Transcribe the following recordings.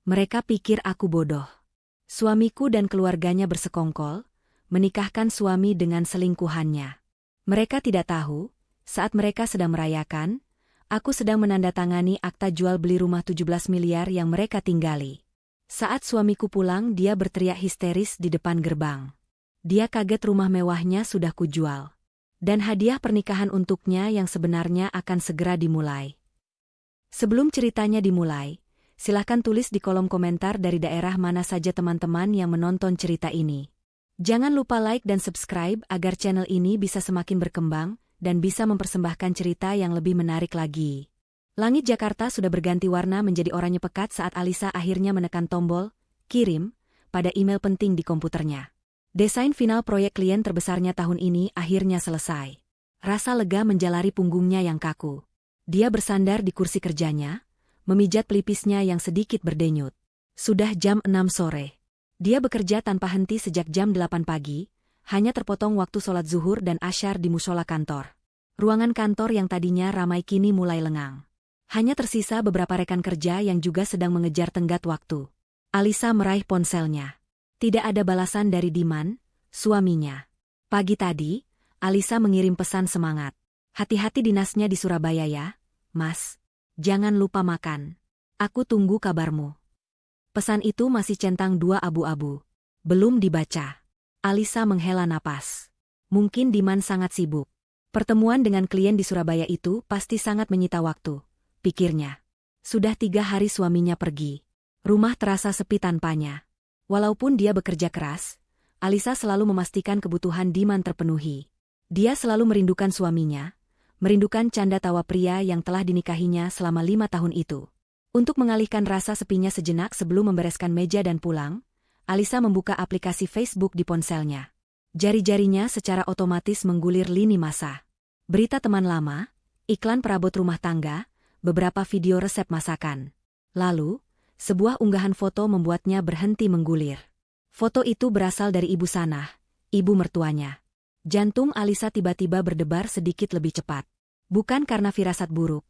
Mereka pikir aku bodoh. Suamiku dan keluarganya bersekongkol, menikahkan suami dengan selingkuhannya. Mereka tidak tahu, saat mereka sedang merayakan, aku sedang menandatangani akta jual beli rumah 17 miliar yang mereka tinggali. Saat suamiku pulang, dia berteriak histeris di depan gerbang. Dia kaget rumah mewahnya sudah kujual. Dan hadiah pernikahan untuknya yang sebenarnya akan segera dimulai. Sebelum ceritanya dimulai, silakan tulis di kolom komentar dari daerah mana saja teman-teman yang menonton cerita ini. Jangan lupa like dan subscribe agar channel ini bisa semakin berkembang dan bisa mempersembahkan cerita yang lebih menarik lagi. Langit Jakarta sudah berganti warna menjadi oranye pekat saat Alisa akhirnya menekan tombol "Kirim" pada email penting di komputernya. Desain final proyek klien terbesarnya tahun ini akhirnya selesai. Rasa lega menjalari punggungnya yang kaku. Dia bersandar di kursi kerjanya, memijat pelipisnya yang sedikit berdenyut. Sudah jam 6 sore. Dia bekerja tanpa henti sejak jam 8 pagi, hanya terpotong waktu sholat zuhur dan asyar di musola kantor. Ruangan kantor yang tadinya ramai kini mulai lengang. Hanya tersisa beberapa rekan kerja yang juga sedang mengejar tenggat waktu. Alisa meraih ponselnya. Tidak ada balasan dari Diman, suaminya. Pagi tadi, Alisa mengirim pesan semangat. Hati-hati dinasnya di Surabaya ya, Mas. Jangan lupa makan. Aku tunggu kabarmu. Pesan itu masih centang 2 abu-abu. Belum dibaca. Alisa menghela napas. Mungkin Diman sangat sibuk. Pertemuan dengan klien di Surabaya itu pasti sangat menyita waktu, pikirnya. Sudah 3 hari suaminya pergi. Rumah terasa sepi tanpanya. Walaupun dia bekerja keras, Alisa selalu memastikan kebutuhan Diman terpenuhi. Dia selalu merindukan suaminya, merindukan canda tawa pria yang telah dinikahinya selama 5 tahun itu. Untuk mengalihkan rasa sepinya sejenak sebelum membereskan meja dan pulang, Alisa membuka aplikasi Facebook di ponselnya. Jari-jarinya secara otomatis menggulir lini masa. Berita teman lama, iklan perabot rumah tangga, beberapa video resep masakan. Lalu, sebuah unggahan foto membuatnya berhenti menggulir. Foto itu berasal dari Ibu Sanah, ibu mertuanya. Jantung Alisa tiba-tiba berdebar sedikit lebih cepat. Bukan karena firasat buruk,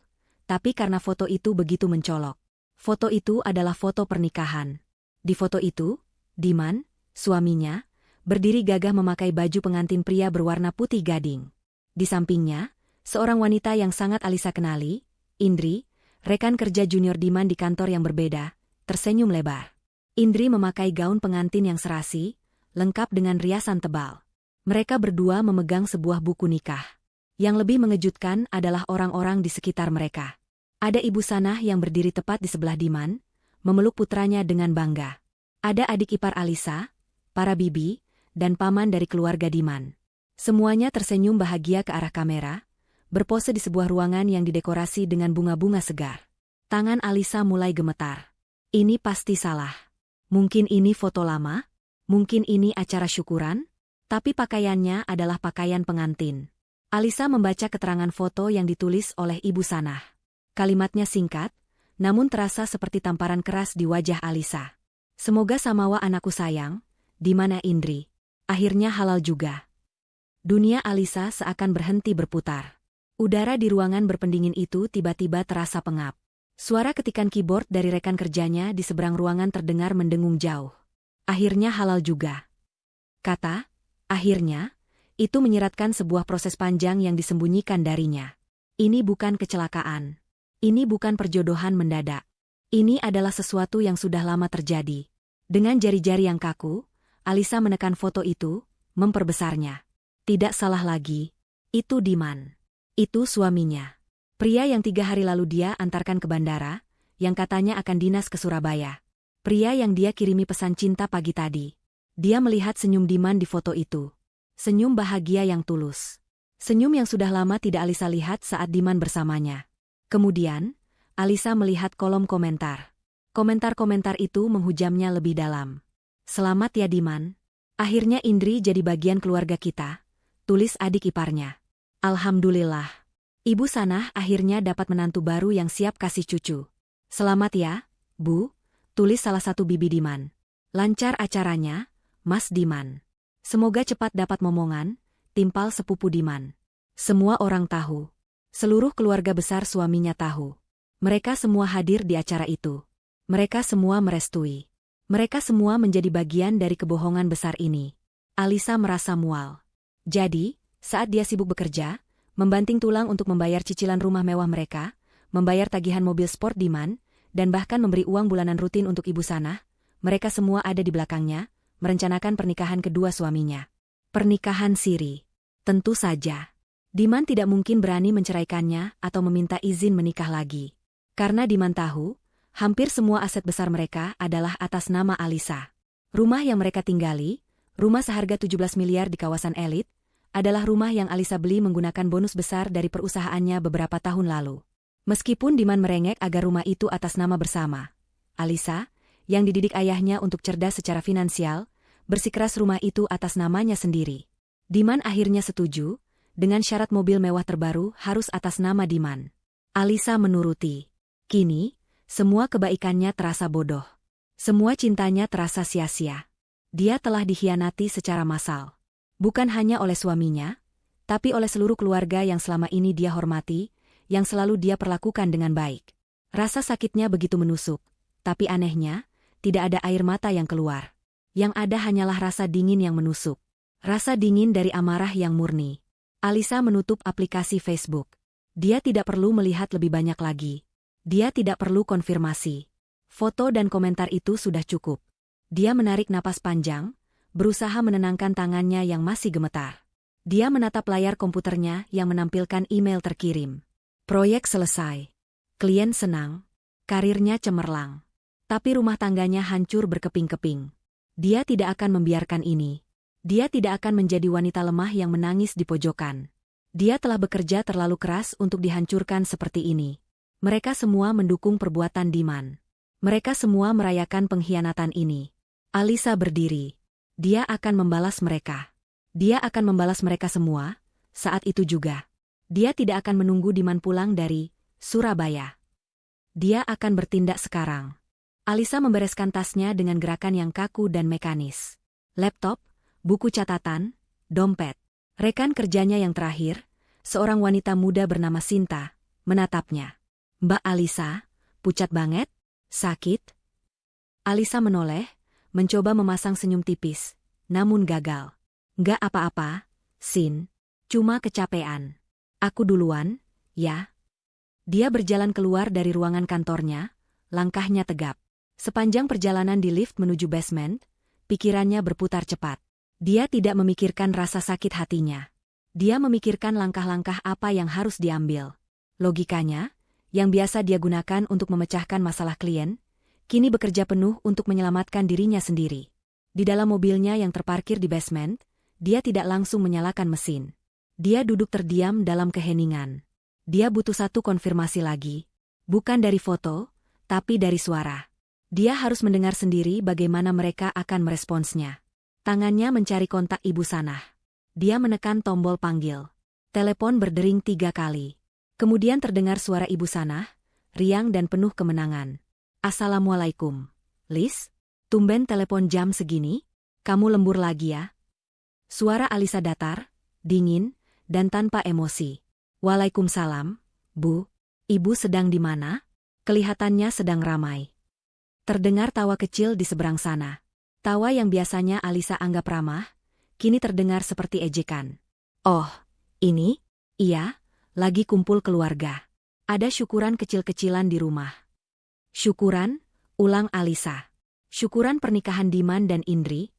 tapi karena foto itu begitu mencolok. Foto itu adalah foto pernikahan. Di foto itu, Diman, suaminya, berdiri gagah memakai baju pengantin pria berwarna putih gading. Di sampingnya, seorang wanita yang sangat Alisa kenali, Indri, rekan kerja junior Diman di kantor yang berbeda, tersenyum lebar. Indri memakai gaun pengantin yang serasi, lengkap dengan riasan tebal. Mereka berdua memegang sebuah buku nikah. Yang lebih mengejutkan adalah orang-orang di sekitar mereka. Ada Ibu Sanah yang berdiri tepat di sebelah Diman, memeluk putranya dengan bangga. Ada adik ipar Alisa, para bibi, dan paman dari keluarga Diman. Semuanya tersenyum bahagia ke arah kamera, berpose di sebuah ruangan yang didekorasi dengan bunga-bunga segar. Tangan Alisa mulai gemetar. Ini pasti salah. Mungkin ini foto lama, mungkin ini acara syukuran, tapi pakaiannya adalah pakaian pengantin. Alisa membaca keterangan foto yang ditulis oleh Ibu Sanah. Kalimatnya singkat, namun terasa seperti tamparan keras di wajah Alisa. Semoga samawa anakku sayang, di mana Indri. Akhirnya halal juga. Dunia Alisa seakan berhenti berputar. Udara di ruangan berpendingin itu tiba-tiba terasa pengap. Suara ketikan keyboard dari rekan kerjanya di seberang ruangan terdengar mendengung jauh. Akhirnya halal juga. Kata, akhirnya, itu menyiratkan sebuah proses panjang yang disembunyikan darinya. Ini bukan kecelakaan. Ini bukan perjodohan mendadak. Ini adalah sesuatu yang sudah lama terjadi. Dengan jari-jari yang kaku, Alisa menekan foto itu, memperbesarnya. Tidak salah lagi. Itu Diman. Itu suaminya. Pria yang 3 hari lalu dia antarkan ke bandara, yang katanya akan dinas ke Surabaya. Pria yang dia kirimi pesan cinta pagi tadi. Dia melihat senyum Diman di foto itu. Senyum bahagia yang tulus. Senyum yang sudah lama tidak Alisa lihat saat Diman bersamanya. Kemudian, Alisa melihat kolom komentar. Komentar-komentar itu menghujamnya lebih dalam. Selamat ya Diman. Akhirnya Indri jadi bagian keluarga kita, tulis adik iparnya. Alhamdulillah. Ibu Sanah akhirnya dapat menantu baru yang siap kasih cucu. Selamat ya, Bu, tulis salah satu bibi Diman. Lancar acaranya, Mas Diman. Semoga cepat dapat momongan, timpal sepupu Diman. Semua orang tahu. Seluruh keluarga besar suaminya tahu. Mereka semua hadir di acara itu. Mereka semua merestui. Mereka semua menjadi bagian dari kebohongan besar ini. Alisa merasa mual. Jadi, saat dia sibuk bekerja, membanting tulang untuk membayar cicilan rumah mewah mereka, membayar tagihan mobil sport Diman, dan bahkan memberi uang bulanan rutin untuk ibu Sanah, mereka semua ada di belakangnya, merencanakan pernikahan kedua suaminya. Pernikahan siri. Tentu saja. Diman tidak mungkin berani menceraikannya atau meminta izin menikah lagi. Karena Diman tahu, hampir semua aset besar mereka adalah atas nama Alisa. Rumah yang mereka tinggali, rumah seharga 17 miliar di kawasan elit, adalah rumah yang Alisa beli menggunakan bonus besar dari perusahaannya beberapa tahun lalu. Meskipun Diman merengek agar rumah itu atas nama bersama, Alisa, yang dididik ayahnya untuk cerdas secara finansial, bersikeras rumah itu atas namanya sendiri. Diman akhirnya setuju, dengan syarat mobil mewah terbaru harus atas nama Diman. Alisa menuruti. Kini, semua kebaikannya terasa bodoh. Semua cintanya terasa sia-sia. Dia telah dikhianati secara massal. Bukan hanya oleh suaminya, tapi oleh seluruh keluarga yang selama ini dia hormati, yang selalu dia perlakukan dengan baik. Rasa sakitnya begitu menusuk, tapi anehnya, tidak ada air mata yang keluar. Yang ada hanyalah rasa dingin yang menusuk. Rasa dingin dari amarah yang murni. Alisa menutup aplikasi Facebook. Dia tidak perlu melihat lebih banyak lagi. Dia tidak perlu konfirmasi. Foto dan komentar itu sudah cukup. Dia menarik napas panjang, berusaha menenangkan tangannya yang masih gemetar. Dia menatap layar komputernya yang menampilkan email terkirim. Proyek selesai. Klien senang. Karirnya cemerlang. Tapi rumah tangganya hancur berkeping-keping. Dia tidak akan membiarkan ini. Dia tidak akan menjadi wanita lemah yang menangis di pojokan. Dia telah bekerja terlalu keras untuk dihancurkan seperti ini. Mereka semua mendukung perbuatan Diman. Mereka semua merayakan pengkhianatan ini. Alisa berdiri. Dia akan membalas mereka. Dia akan membalas mereka semua, saat itu juga. Dia tidak akan menunggu Diman pulang dari Surabaya. Dia akan bertindak sekarang. Alisa membereskan tasnya dengan gerakan yang kaku dan mekanis. Laptop, buku catatan, dompet. Rekan kerjanya yang terakhir, seorang wanita muda bernama Sinta, menatapnya. Mbak Alisa, pucat banget? Sakit? Alisa menoleh, mencoba memasang senyum tipis, namun gagal. Nggak apa-apa, Sin. Cuma kecapean. Aku duluan, ya. Dia berjalan keluar dari ruangan kantornya, langkahnya tegap. Sepanjang perjalanan di lift menuju basement, pikirannya berputar cepat. Dia tidak memikirkan rasa sakit hatinya. Dia memikirkan langkah-langkah apa yang harus diambil. Logikanya, yang biasa dia gunakan untuk memecahkan masalah klien, kini bekerja penuh untuk menyelamatkan dirinya sendiri. Di dalam mobilnya yang terparkir di basement, dia tidak langsung menyalakan mesin. Dia duduk terdiam dalam keheningan. Dia butuh satu konfirmasi lagi. Bukan dari foto, tapi dari suara. Dia harus mendengar sendiri bagaimana mereka akan meresponsnya. Tangannya mencari kontak Ibu Sanah. Dia menekan tombol panggil. Telepon berdering 3 kali. Kemudian terdengar suara Ibu Sanah, riang dan penuh kemenangan. Assalamualaikum. Lis, tumben telepon jam segini? Kamu lembur lagi ya? Suara Alisa datar, dingin, dan tanpa emosi. Waalaikumsalam, Bu. Ibu sedang di mana? Kelihatannya sedang ramai. Terdengar tawa kecil di seberang sana. Tawa yang biasanya Alisa anggap ramah, kini terdengar seperti ejekan. Oh, ini? Iya, lagi kumpul keluarga. Ada syukuran kecil-kecilan di rumah. Syukuran? Ulang Alisa. Syukuran pernikahan Diman dan Indri?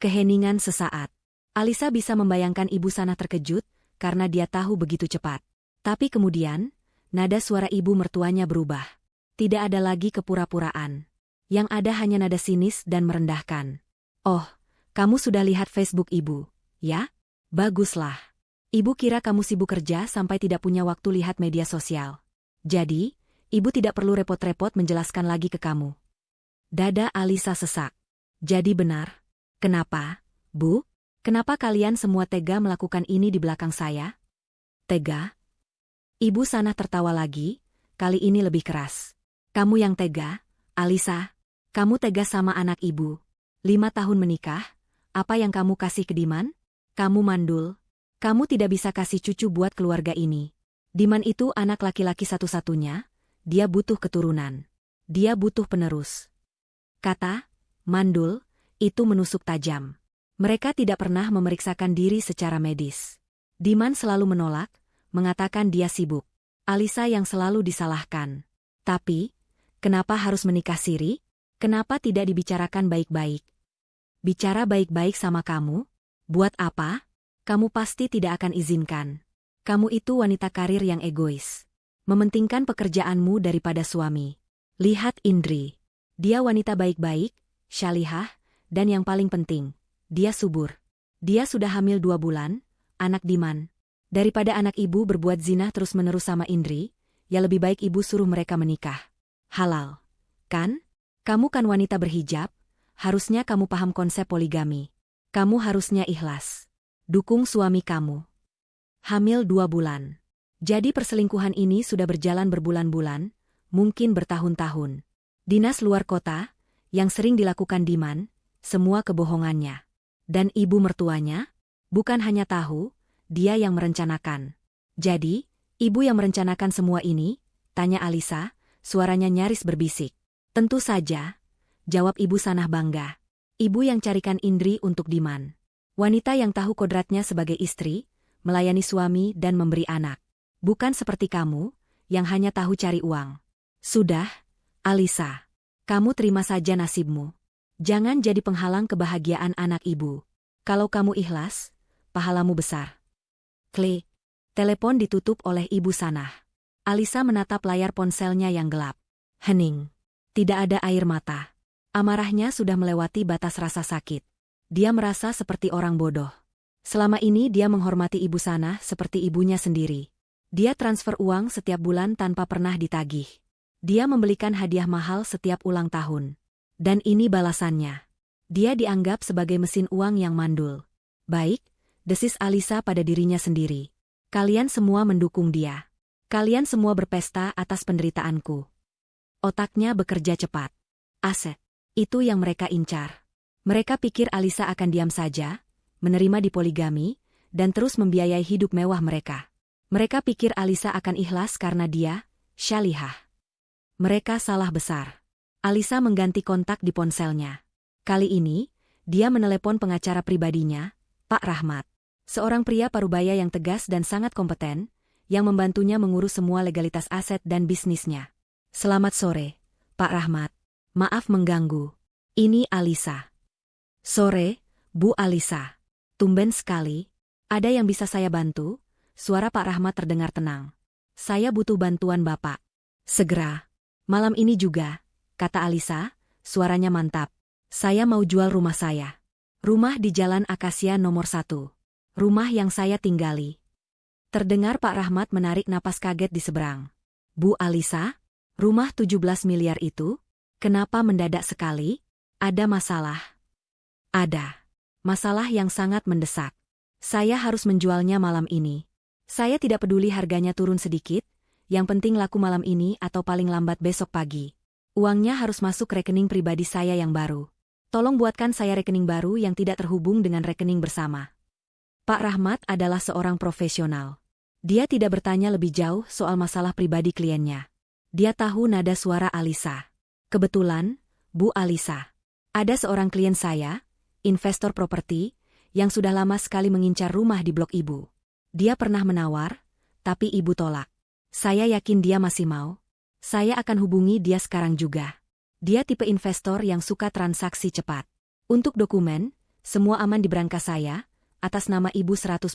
Keheningan sesaat. Alisa bisa membayangkan Ibu Sanah terkejut, karena dia tahu begitu cepat. Tapi kemudian, nada suara ibu mertuanya berubah. Tidak ada lagi kepura-puraan. Yang ada hanya nada sinis dan merendahkan. Oh, kamu sudah lihat Facebook ibu, ya? Baguslah. Ibu kira kamu sibuk kerja sampai tidak punya waktu lihat media sosial. Jadi, ibu tidak perlu repot-repot menjelaskan lagi ke kamu. Dada Alisa sesak. Jadi benar. Kenapa, Bu? Kenapa kalian semua tega melakukan ini di belakang saya? Tega? Ibu Sanah tertawa lagi, kali ini lebih keras. Kamu yang tega, Alisa. Kamu tega sama anak ibu. 5 tahun menikah, apa yang kamu kasih ke Diman? Kamu mandul. Kamu tidak bisa kasih cucu buat keluarga ini. Diman itu anak laki-laki satu-satunya, dia butuh keturunan. Dia butuh penerus. Kata, mandul, itu menusuk tajam. Mereka tidak pernah memeriksakan diri secara medis. Diman selalu menolak, mengatakan dia sibuk. Alisa yang selalu disalahkan. Tapi, kenapa harus menikah siri? Kenapa tidak dibicarakan baik-baik? Bicara baik-baik sama kamu? Buat apa? Kamu pasti tidak akan izinkan. Kamu itu wanita karir yang egois. Mementingkan pekerjaanmu daripada suami. Lihat Indri. Dia wanita baik-baik, syalihah, dan yang paling penting, dia subur. Dia sudah hamil 2 bulan, anak Diman. Daripada anak ibu berbuat zina terus-menerus sama Indri, ya lebih baik ibu suruh mereka menikah. Halal. Kan? Kamu kan wanita berhijab, harusnya kamu paham konsep poligami. Kamu harusnya ikhlas. Dukung suami kamu. Hamil 2 bulan. Jadi perselingkuhan ini sudah berjalan berbulan-bulan, mungkin bertahun-tahun. Dinas luar kota, yang sering dilakukan Diman, semua kebohongannya. Dan ibu mertuanya, bukan hanya tahu, dia yang merencanakan. Jadi, ibu yang merencanakan semua ini? Tanya Alisa, suaranya nyaris berbisik. Tentu saja, jawab ibu Sanah bangga. Ibu yang carikan Indri untuk Diman. Wanita yang tahu kodratnya sebagai istri, melayani suami dan memberi anak. Bukan seperti kamu, yang hanya tahu cari uang. Sudah, Alisa. Kamu terima saja nasibmu. Jangan jadi penghalang kebahagiaan anak ibu. Kalau kamu ikhlas, pahalamu besar. Klik. Telepon ditutup oleh ibu Sanah. Alisa menatap layar ponselnya yang gelap. Hening. Tidak ada air mata. Amarahnya sudah melewati batas rasa sakit. Dia merasa seperti orang bodoh. Selama ini dia menghormati ibu Sanah seperti ibunya sendiri. Dia transfer uang setiap bulan tanpa pernah ditagih. Dia membelikan hadiah mahal setiap ulang tahun. Dan ini balasannya. Dia dianggap sebagai mesin uang yang mandul. Baik, desis Alisa pada dirinya sendiri. Kalian semua mendukung dia. Kalian semua berpesta atas penderitaanku. Otaknya bekerja cepat. Aset. Itu yang mereka incar. Mereka pikir Alisa akan diam saja, menerima dipoligami, dan terus membiayai hidup mewah mereka. Mereka pikir Alisa akan ikhlas karena dia, syalihah. Mereka salah besar. Alisa mengganti kontak di ponselnya. Kali ini, dia menelepon pengacara pribadinya, Pak Rahmat. Seorang pria parubaya yang tegas dan sangat kompeten, yang membantunya mengurus semua legalitas aset dan bisnisnya. Selamat sore, Pak Rahmat. Maaf mengganggu. Ini Alisa. Sore, Bu Alisa. Tumben sekali. Ada yang bisa saya bantu? Suara Pak Rahmat terdengar tenang. Saya butuh bantuan Bapak. Segera. Malam ini juga, kata Alisa, suaranya mantap. Saya mau jual rumah saya. Rumah di Jalan Akasia nomor 1. Rumah yang saya tinggali. Terdengar Pak Rahmat menarik napas kaget di seberang. Bu Alisa, rumah 17 miliar itu? Kenapa mendadak sekali? Ada masalah? Ada. Masalah yang sangat mendesak. Saya harus menjualnya malam ini. Saya tidak peduli harganya turun sedikit, yang penting laku malam ini atau paling lambat besok pagi. Uangnya harus masuk rekening pribadi saya yang baru. Tolong buatkan saya rekening baru yang tidak terhubung dengan rekening bersama. Pak Rahmat adalah seorang profesional. Dia tidak bertanya lebih jauh soal masalah pribadi kliennya. Dia tahu nada suara Alisa. Kebetulan, Bu Alisa. Ada seorang klien saya, investor properti, yang sudah lama sekali mengincar rumah di blok ibu. Dia pernah menawar, tapi ibu tolak. Saya yakin dia masih mau. Saya akan hubungi dia sekarang juga. Dia tipe investor yang suka transaksi cepat. Untuk dokumen, semua aman di brankas saya, atas nama ibu 100%.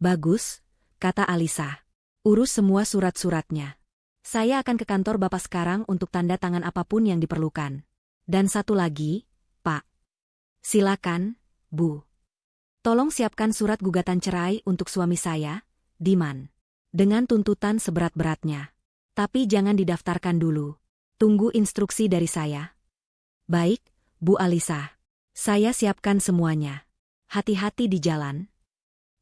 Bagus, kata Alisa. Urus semua surat-suratnya. Saya akan ke kantor Bapak sekarang untuk tanda tangan apapun yang diperlukan. Dan satu lagi, Pak. Silakan, Bu. Tolong siapkan surat gugatan cerai untuk suami saya, Diman. Dengan tuntutan seberat-beratnya. Tapi jangan didaftarkan dulu. Tunggu instruksi dari saya. Baik, Bu Alisa. Saya siapkan semuanya. Hati-hati di jalan.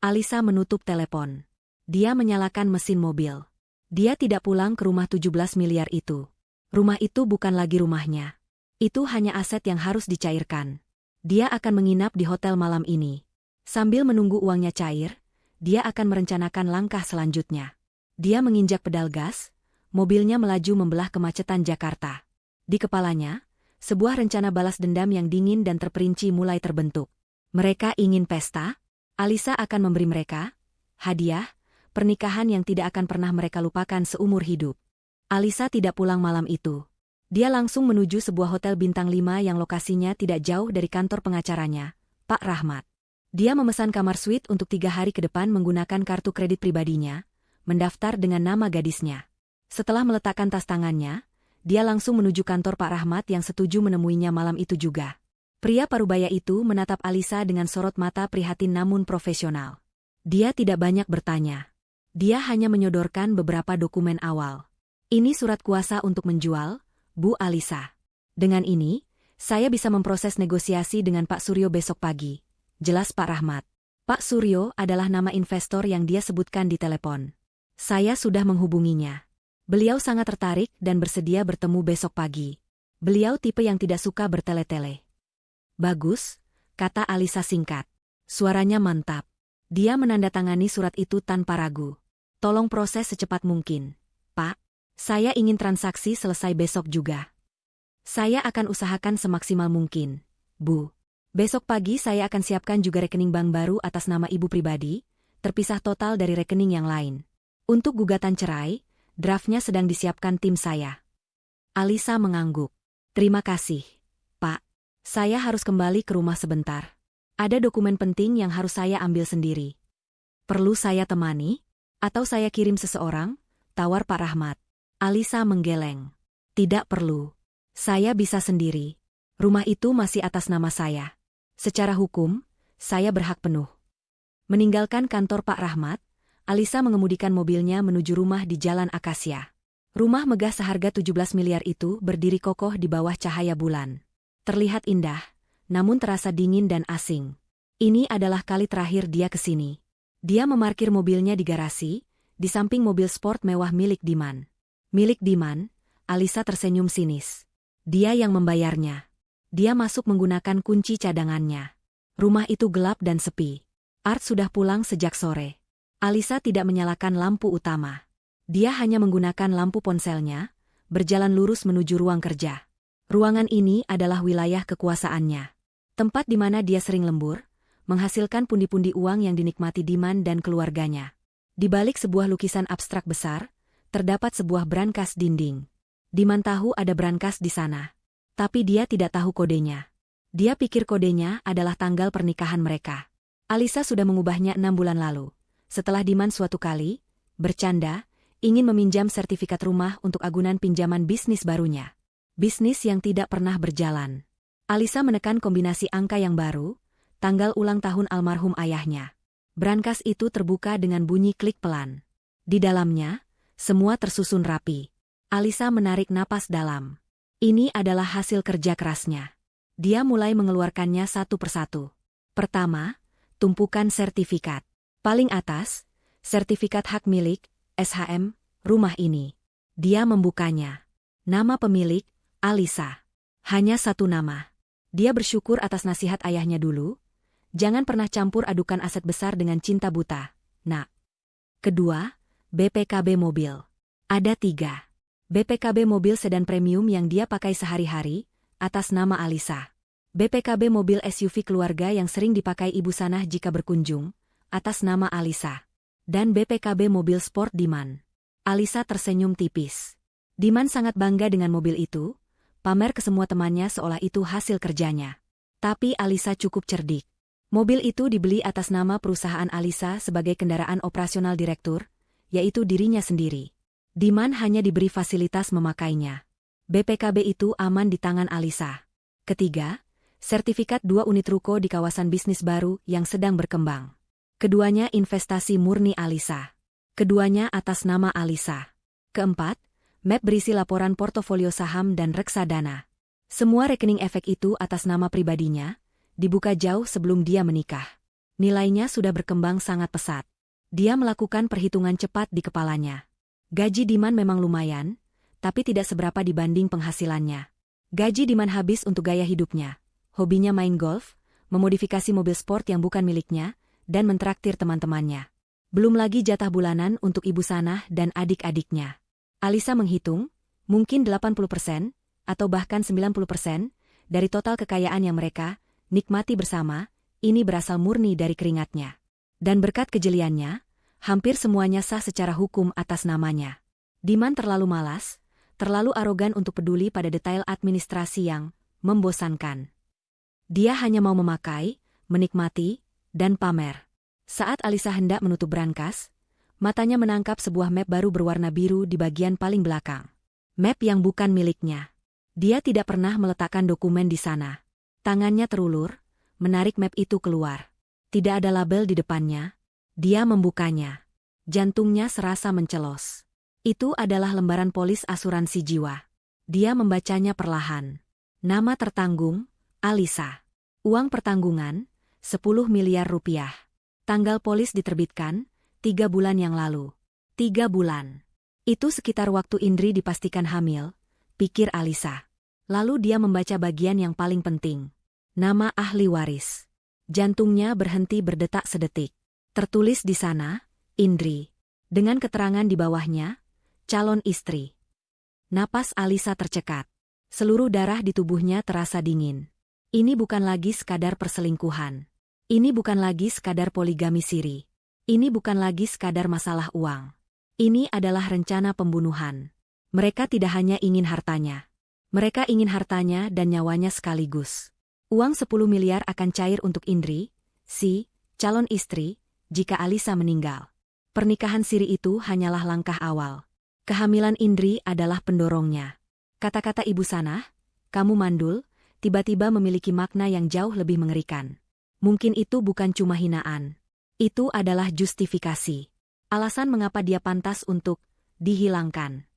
Alisa menutup telepon. Dia menyalakan mesin mobil. Dia tidak pulang ke rumah 17 miliar itu. Rumah itu bukan lagi rumahnya. Itu hanya aset yang harus dicairkan. Dia akan menginap di hotel malam ini. Sambil menunggu uangnya cair, dia akan merencanakan langkah selanjutnya. Dia menginjak pedal gas, mobilnya melaju membelah kemacetan Jakarta. Di kepalanya, sebuah rencana balas dendam yang dingin dan terperinci mulai terbentuk. Mereka ingin pesta? Alisa akan memberi mereka hadiah, pernikahan yang tidak akan pernah mereka lupakan seumur hidup. Alisa tidak pulang malam itu. Dia langsung menuju sebuah hotel bintang 5 yang lokasinya tidak jauh dari kantor pengacaranya, Pak Rahmat. Dia memesan kamar suite untuk 3 hari ke depan menggunakan kartu kredit pribadinya, mendaftar dengan nama gadisnya. Setelah meletakkan tas tangannya, dia langsung menuju kantor Pak Rahmat yang setuju menemuinya malam itu juga. Pria parubaya itu menatap Alisa dengan sorot mata prihatin namun profesional. Dia tidak banyak bertanya. Dia hanya menyodorkan beberapa dokumen awal. Ini surat kuasa untuk menjual, Bu Alisa. Dengan ini, saya bisa memproses negosiasi dengan Pak Suryo besok pagi. Jelas Pak Rahmat. Pak Suryo adalah nama investor yang dia sebutkan di telepon. Saya sudah menghubunginya. Beliau sangat tertarik dan bersedia bertemu besok pagi. Beliau tipe yang tidak suka bertele-tele. Bagus, kata Alisa singkat. Suaranya mantap. Dia menandatangani surat itu tanpa ragu. Tolong proses secepat mungkin. Pak, saya ingin transaksi selesai besok juga. Saya akan usahakan semaksimal mungkin, Bu. Besok pagi saya akan siapkan juga rekening bank baru atas nama ibu pribadi, terpisah total dari rekening yang lain. Untuk gugatan cerai, draftnya sedang disiapkan tim saya. Alisa mengangguk. Terima kasih, Pak. Saya harus kembali ke rumah sebentar. Ada dokumen penting yang harus saya ambil sendiri. Perlu saya temani? Atau saya kirim seseorang? Tawar Pak Rahmat. Alisa menggeleng. Tidak perlu. Saya bisa sendiri. Rumah itu masih atas nama saya. Secara hukum, saya berhak penuh. Meninggalkan kantor Pak Rahmat, Alisa mengemudikan mobilnya menuju rumah di Jalan Akasia. Rumah megah seharga 17 miliar itu berdiri kokoh di bawah cahaya bulan. Terlihat indah, namun terasa dingin dan asing. Ini adalah kali terakhir dia ke sini. Dia memarkir mobilnya di garasi, di samping mobil sport mewah milik Diman. Milik Diman, Alisa tersenyum sinis. Dia yang membayarnya. Dia masuk menggunakan kunci cadangannya. Rumah itu gelap dan sepi. Art sudah pulang sejak sore. Alisa tidak menyalakan lampu utama. Dia hanya menggunakan lampu ponselnya, berjalan lurus menuju ruang kerja. Ruangan ini adalah wilayah kekuasaannya. Tempat di mana dia sering lembur, menghasilkan pundi-pundi uang yang dinikmati Diman dan keluarganya. Di balik sebuah lukisan abstrak besar, terdapat sebuah brankas dinding. Diman tahu ada brankas di sana. Tapi dia tidak tahu kodenya. Dia pikir kodenya adalah tanggal pernikahan mereka. Alisa sudah mengubahnya 6 bulan lalu. Setelah Diman suatu kali, bercanda, ingin meminjam sertifikat rumah untuk agunan pinjaman bisnis barunya. Bisnis yang tidak pernah berjalan. Alisa menekan kombinasi angka yang baru, tanggal ulang tahun almarhum ayahnya. Brankas itu terbuka dengan bunyi klik pelan. Di dalamnya, semua tersusun rapi. Alisa menarik napas dalam. Ini adalah hasil kerja kerasnya. Dia mulai mengeluarkannya satu persatu. Pertama, tumpukan sertifikat. Paling atas, sertifikat hak milik, SHM, rumah ini. Dia membukanya. Nama pemilik, Alisa. Hanya satu nama. Dia bersyukur atas nasihat ayahnya dulu. Jangan pernah campur adukan aset besar dengan cinta buta, nak. Kedua, BPKB mobil. Ada 3. BPKB mobil sedan premium yang dia pakai sehari-hari, atas nama Alisa. BPKB mobil SUV keluarga yang sering dipakai Ibu Sanah jika berkunjung, atas nama Alisa. Dan BPKB mobil sport Diman. Alisa tersenyum tipis. Diman sangat bangga dengan mobil itu, pamer ke semua temannya seolah itu hasil kerjanya. Tapi Alisa cukup cerdik. Mobil itu dibeli atas nama perusahaan Alisa sebagai kendaraan operasional direktur, yaitu dirinya sendiri. Diman hanya diberi fasilitas memakainya. BPKB itu aman di tangan Alisa. Ketiga, sertifikat 2 unit ruko di kawasan bisnis baru yang sedang berkembang. Keduanya investasi murni Alisa. Keduanya atas nama Alisa. Keempat, map berisi laporan portofolio saham dan reksadana. Semua rekening efek itu atas nama pribadinya, dibuka jauh sebelum dia menikah. Nilainya sudah berkembang sangat pesat. Dia melakukan perhitungan cepat di kepalanya. Gaji Diman memang lumayan, tapi tidak seberapa dibanding penghasilannya. Gaji Diman habis untuk gaya hidupnya. Hobinya main golf, memodifikasi mobil sport yang bukan miliknya, dan mentraktir teman-temannya. Belum lagi jatah bulanan untuk Ibu Sanah dan adik-adiknya. Alisa menghitung, mungkin 80%, atau bahkan 90%, dari total kekayaan yang mereka nikmati bersama, ini berasal murni dari keringatnya. Dan berkat kejeliannya, hampir semuanya sah secara hukum atas namanya. Diman terlalu malas, terlalu arogan untuk peduli pada detail administrasi yang membosankan. Dia hanya mau memakai, menikmati, dan pamer. Saat Alisa hendak menutup brankas, matanya menangkap sebuah map baru berwarna biru di bagian paling belakang. Map yang bukan miliknya. Dia tidak pernah meletakkan dokumen di sana. Tangannya terulur, menarik map itu keluar. Tidak ada label di depannya. Dia membukanya. Jantungnya serasa mencelos. Itu adalah lembaran polis asuransi jiwa. Dia membacanya perlahan. Nama tertanggung, Alisa. Uang pertanggungan, 10 miliar rupiah. Tanggal polis diterbitkan, 3 bulan yang lalu. 3 bulan. Itu sekitar waktu Indri dipastikan hamil, pikir Alisa. Lalu dia membaca bagian yang paling penting. Nama ahli waris. Jantungnya berhenti berdetak sedetik. Tertulis di sana, Indri. Dengan keterangan di bawahnya, calon istri. Napas Alisa tercekat. Seluruh darah di tubuhnya terasa dingin. Ini bukan lagi sekadar perselingkuhan. Ini bukan lagi sekadar poligami siri. Ini bukan lagi sekadar masalah uang. Ini adalah rencana pembunuhan. Mereka tidak hanya ingin hartanya. Mereka ingin hartanya dan nyawanya sekaligus. Uang 10 miliar akan cair untuk Indri, si calon istri, jika Alisa meninggal. Pernikahan siri itu hanyalah langkah awal. Kehamilan Indri adalah pendorongnya. Kata-kata Ibu Sanah, kamu mandul, tiba-tiba memiliki makna yang jauh lebih mengerikan. Mungkin itu bukan cuma hinaan. Itu adalah justifikasi. Alasan mengapa dia pantas untuk dihilangkan.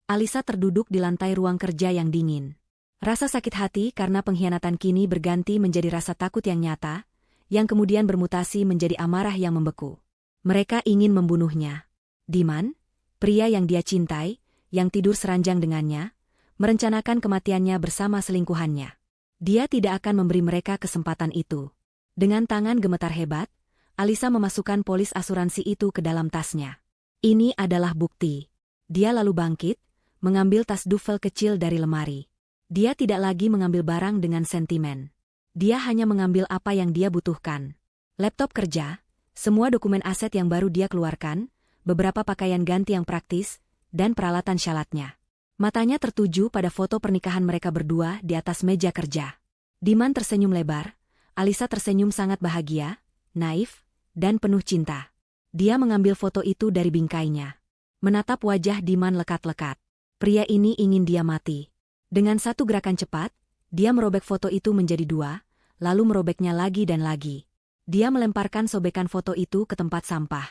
Alisa terduduk di lantai ruang kerja yang dingin. Rasa sakit hati karena pengkhianatan kini berganti menjadi rasa takut yang nyata, yang kemudian bermutasi menjadi amarah yang membeku. Mereka ingin membunuhnya. Diman, pria yang dia cintai, yang tidur seranjang dengannya, merencanakan kematiannya bersama selingkuhannya. Dia tidak akan memberi mereka kesempatan itu. Dengan tangan gemetar hebat, Alisa memasukkan polis asuransi itu ke dalam tasnya. Ini adalah bukti. Dia lalu bangkit, mengambil tas duffel kecil dari lemari. Dia tidak lagi mengambil barang dengan sentimen. Dia hanya mengambil apa yang dia butuhkan. Laptop kerja, semua dokumen aset yang baru dia keluarkan, beberapa pakaian ganti yang praktis, dan peralatan syalatnya. Matanya tertuju pada foto pernikahan mereka berdua di atas meja kerja. Diman tersenyum lebar, Alisa tersenyum sangat bahagia, naif, dan penuh cinta. Dia mengambil foto itu dari bingkainya. Menatap wajah Diman lekat-lekat. Pria ini ingin dia mati. Dengan satu gerakan cepat, dia merobek foto itu menjadi 2, lalu merobeknya lagi dan lagi. Dia melemparkan sobekan foto itu ke tempat sampah.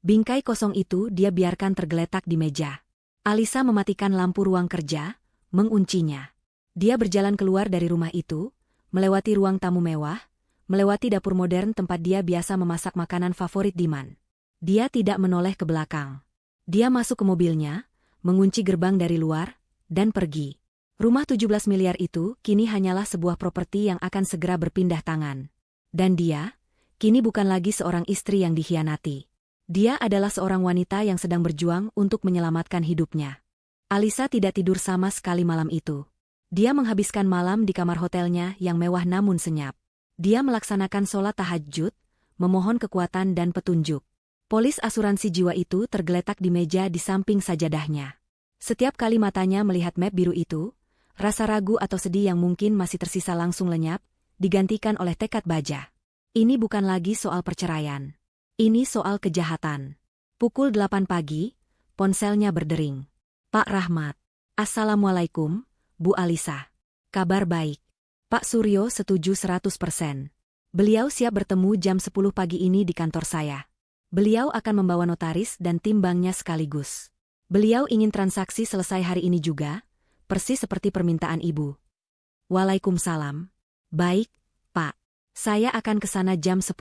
Bingkai kosong itu dia biarkan tergeletak di meja. Alisa mematikan lampu ruang kerja, menguncinya. Dia berjalan keluar dari rumah itu, melewati ruang tamu mewah, melewati dapur modern tempat dia biasa memasak makanan favorit Diman. Dia tidak menoleh ke belakang. Dia masuk ke mobilnya, mengunci gerbang dari luar, dan pergi. Rumah 17 miliar itu kini hanyalah sebuah properti yang akan segera berpindah tangan. Dan dia, kini bukan lagi seorang istri yang dikhianati. Dia adalah seorang wanita yang sedang berjuang untuk menyelamatkan hidupnya. Alisa tidak tidur sama sekali malam itu. Dia menghabiskan malam di kamar hotelnya yang mewah namun senyap. Dia melaksanakan sholat tahajud, memohon kekuatan dan petunjuk. Polis asuransi jiwa itu tergeletak di meja di samping sajadahnya. Setiap kali matanya melihat map biru itu, rasa ragu atau sedih yang mungkin masih tersisa langsung lenyap, digantikan oleh tekad baja. Ini bukan lagi soal perceraian. Ini soal kejahatan. Pukul 8 pagi, ponselnya berdering. Pak Rahmat. Assalamualaikum, Bu Alisa. Kabar baik. Pak Suryo setuju 100%. Beliau siap bertemu jam 10 pagi ini di kantor saya. Beliau akan membawa notaris dan tim banknya sekaligus. Beliau ingin transaksi selesai hari ini juga, persis seperti permintaan Ibu. Waalaikumsalam. Baik, Pak. Saya akan ke sana jam 10.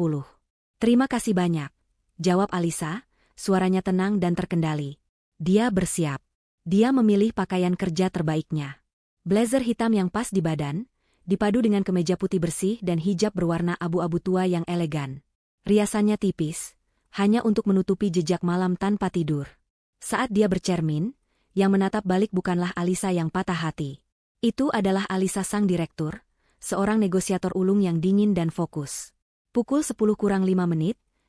Terima kasih banyak, jawab Alisa, suaranya tenang dan terkendali. Dia bersiap. Dia memilih pakaian kerja terbaiknya. Blazer hitam yang pas di badan, dipadu dengan kemeja putih bersih dan hijab berwarna abu-abu tua yang elegan. Riasannya tipis, hanya untuk menutupi jejak malam tanpa tidur. Saat dia bercermin, Yang menatap balik bukanlah Alisa yang patah hati. Itu adalah Alisa sang direktur, seorang negosiator ulung yang dingin dan fokus. Pukul 10:05,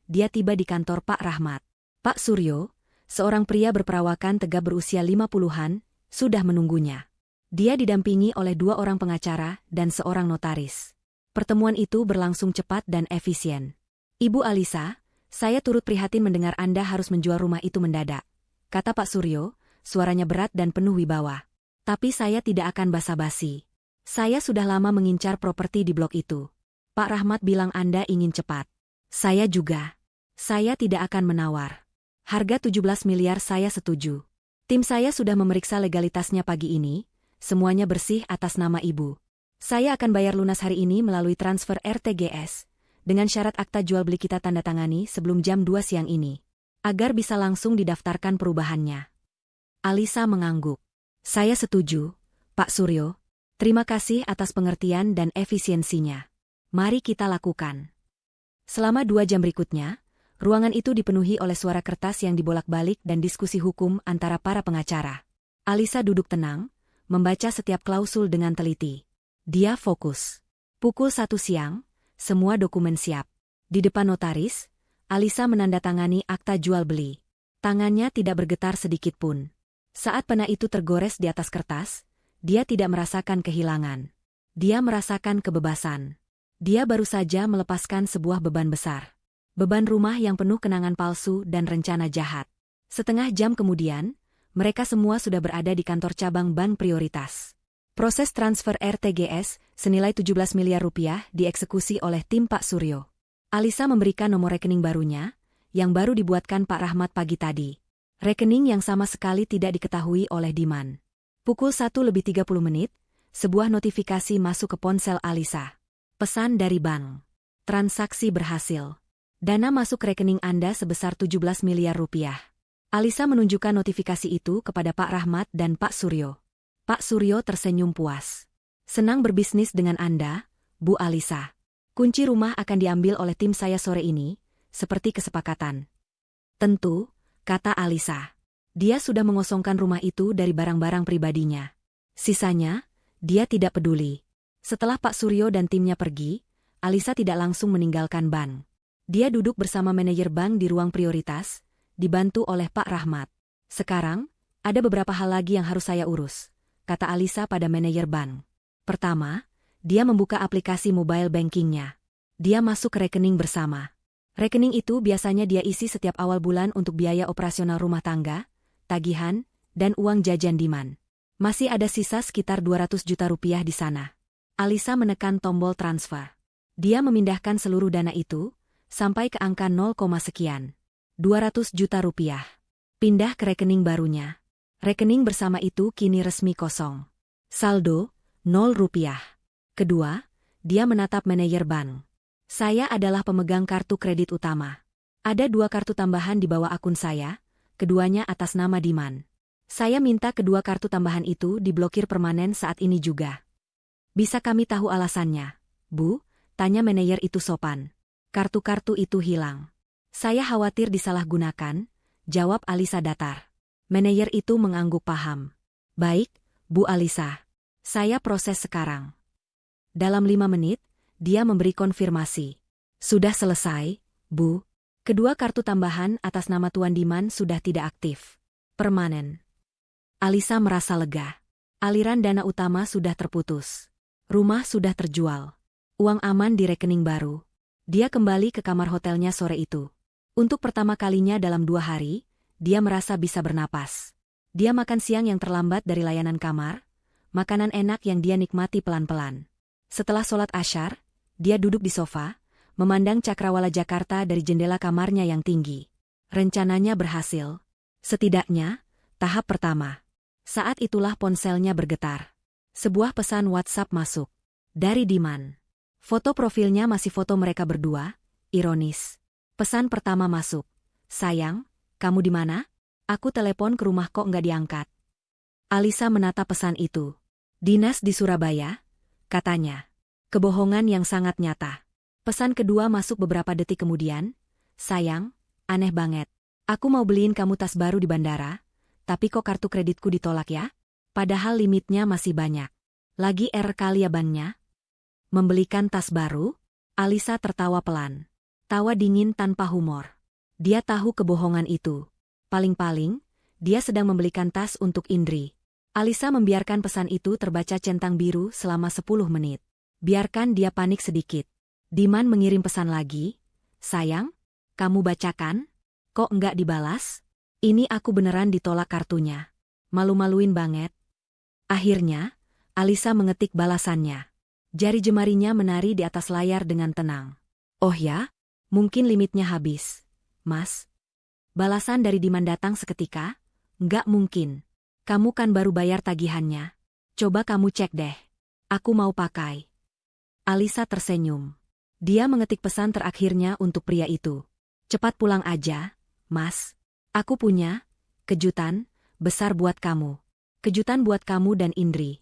dia tiba di kantor Pak Rahmat. Pak Suryo, seorang pria berperawakan tegap berusia 50-an, sudah menunggunya. Dia didampingi oleh 2 orang pengacara dan seorang notaris. Pertemuan itu berlangsung cepat dan efisien. Ibu Alisa, saya turut prihatin mendengar Anda harus menjual rumah itu mendadak, kata Pak Suryo, suaranya berat dan penuh wibawa. Tapi saya tidak akan basa-basi. Saya sudah lama mengincar properti di blok itu. Pak Rahmat bilang Anda ingin cepat. Saya juga. Saya tidak akan menawar. Harga 17 miliar saya setuju. Tim saya sudah memeriksa legalitasnya pagi ini, semuanya bersih atas nama Ibu. Saya akan bayar lunas hari ini melalui transfer RTGS, dengan syarat akta jual beli kita tanda tangani sebelum jam 2 siang ini, agar bisa langsung didaftarkan perubahannya. Alisa mengangguk. Saya setuju, Pak Suryo. Terima kasih atas pengertian dan efisiensinya. Mari kita lakukan. Selama 2 jam berikutnya, ruangan itu dipenuhi oleh suara kertas yang dibolak-balik dan diskusi hukum antara para pengacara. Alisa duduk tenang, membaca setiap klausul dengan teliti. Dia fokus. Pukul 1 siang, semua dokumen siap. Di depan notaris, Alisa menandatangani akta jual beli. Tangannya tidak bergetar sedikit pun. Saat pena itu tergores di atas kertas, dia tidak merasakan kehilangan. Dia merasakan kebebasan. Dia baru saja melepaskan sebuah beban besar. Beban rumah yang penuh kenangan palsu dan rencana jahat. Setengah jam kemudian, mereka semua sudah berada di kantor cabang Bank Prioritas. Proses transfer RTGS senilai 17 miliar rupiah dieksekusi oleh tim Pak Suryo. Alisa memberikan nomor rekening barunya, yang baru dibuatkan Pak Rahmat pagi tadi. Rekening yang sama sekali tidak diketahui oleh Diman. Pukul 1:30, sebuah notifikasi masuk ke ponsel Alisa. Pesan dari bank. Transaksi berhasil. Dana masuk rekening Anda sebesar 17 miliar rupiah. Alisa menunjukkan notifikasi itu kepada Pak Rahmat dan Pak Suryo. Pak Suryo tersenyum puas. Senang berbisnis dengan Anda, Bu Alisa. Kunci rumah akan diambil oleh tim saya sore ini, seperti kesepakatan. Tentu, kata Alisa. Dia sudah mengosongkan rumah itu dari barang-barang pribadinya. Sisanya, dia tidak peduli. Setelah Pak Suryo dan timnya pergi, Alisa tidak langsung meninggalkan bank. Dia duduk bersama manajer bank di ruang prioritas, dibantu oleh Pak Rahmat. Sekarang, ada beberapa hal lagi yang harus saya urus, kata Alisa pada manajer bank. Pertama, dia membuka aplikasi mobile bankingnya. Dia masuk ke rekening bersama. Rekening itu biasanya dia isi setiap awal bulan untuk biaya operasional rumah tangga, tagihan, dan uang jajan Diman. Masih ada sisa sekitar 200 juta rupiah di sana. Alisa menekan tombol transfer. Dia memindahkan seluruh dana itu, sampai ke angka 0, sekian. 200 juta rupiah. Pindah ke rekening barunya. Rekening bersama itu kini resmi kosong. Saldo, 0 rupiah. Kedua, dia menatap manajer bank. Saya adalah pemegang kartu kredit utama. Ada 2 kartu tambahan di bawah akun saya, keduanya atas nama Diman. Saya minta kedua kartu tambahan itu diblokir permanen saat ini juga. Bisa kami tahu alasannya, Bu? Tanya manajer itu sopan. Kartu-kartu itu hilang. Saya khawatir disalahgunakan, jawab Alisa datar. Manajer itu mengangguk paham. Baik, Bu Alisa. Saya proses sekarang. Dalam 5 menit, dia memberi konfirmasi. Sudah selesai, Bu. Kedua kartu tambahan atas nama Tuan Diman sudah tidak aktif. Permanen. Alisa merasa lega. Aliran dana utama sudah terputus. Rumah sudah terjual. Uang aman di rekening baru. Dia kembali ke kamar hotelnya sore itu. Untuk pertama kalinya dalam 2 hari, dia merasa bisa bernapas. Dia makan siang yang terlambat dari layanan kamar, makanan enak yang dia nikmati pelan-pelan. Setelah sholat asyar, dia duduk di sofa, memandang cakrawala Jakarta dari jendela kamarnya yang tinggi. Rencananya berhasil. Setidaknya, tahap pertama. Saat itulah ponselnya bergetar. Sebuah pesan WhatsApp masuk. Dari Diman. Foto profilnya masih foto mereka berdua, ironis. Pesan pertama masuk. Sayang, kamu di mana? Aku telepon ke rumah kok nggak diangkat. Alisa menatap pesan itu. Dinas di Surabaya, katanya. Kebohongan yang sangat nyata. Pesan kedua masuk beberapa detik kemudian. Sayang, aneh banget. Aku mau beliin kamu tas baru di bandara, Tapi kok kartu kreditku ditolak ya? Padahal limitnya masih banyak. Lagi error kali ya banknya? Membelikan tas baru? Alisa tertawa pelan. Tawa dingin tanpa humor. Dia tahu kebohongan itu. Paling-paling, dia sedang membelikan tas untuk Indri. Alisa membiarkan pesan itu terbaca centang biru selama 10 menit. Biarkan dia panik sedikit. Diman mengirim pesan lagi. Sayang, kamu bacakan? Kok enggak dibalas? Ini aku beneran ditolak kartunya. Malu-maluin banget. Akhirnya, Alisa mengetik balasannya. Jari jemarinya menari di atas layar dengan tenang. Oh ya? Mungkin limitnya habis. Mas? Balasan dari Diman datang seketika. Enggak mungkin. Kamu kan baru bayar tagihannya. Coba kamu cek deh. Aku mau pakai. Alisa tersenyum. Dia mengetik pesan terakhirnya untuk pria itu. Cepat pulang aja, Mas. Aku punya kejutan besar buat kamu. Kejutan buat kamu dan Indri.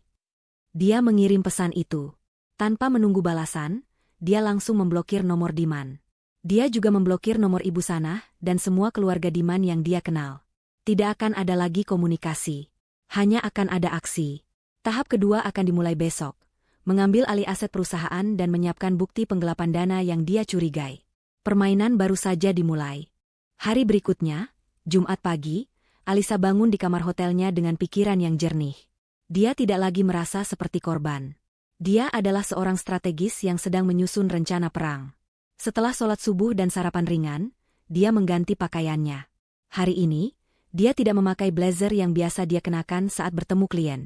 Dia mengirim pesan itu. Tanpa menunggu balasan, dia langsung memblokir nomor Diman. Dia juga memblokir nomor ibu Sanah dan semua keluarga Diman yang dia kenal. Tidak akan ada lagi komunikasi. Hanya akan ada aksi. Tahap kedua akan dimulai besok. Mengambil alih aset perusahaan dan menyiapkan bukti penggelapan dana yang dia curigai. Permainan baru saja dimulai. Hari berikutnya, Jumat pagi, Alisa bangun di kamar hotelnya dengan pikiran yang jernih. Dia tidak lagi merasa seperti korban. Dia adalah seorang strategis yang sedang menyusun rencana perang. Setelah sholat subuh dan sarapan ringan, dia mengganti pakaiannya. Hari ini, dia tidak memakai blazer yang biasa dia kenakan saat bertemu klien.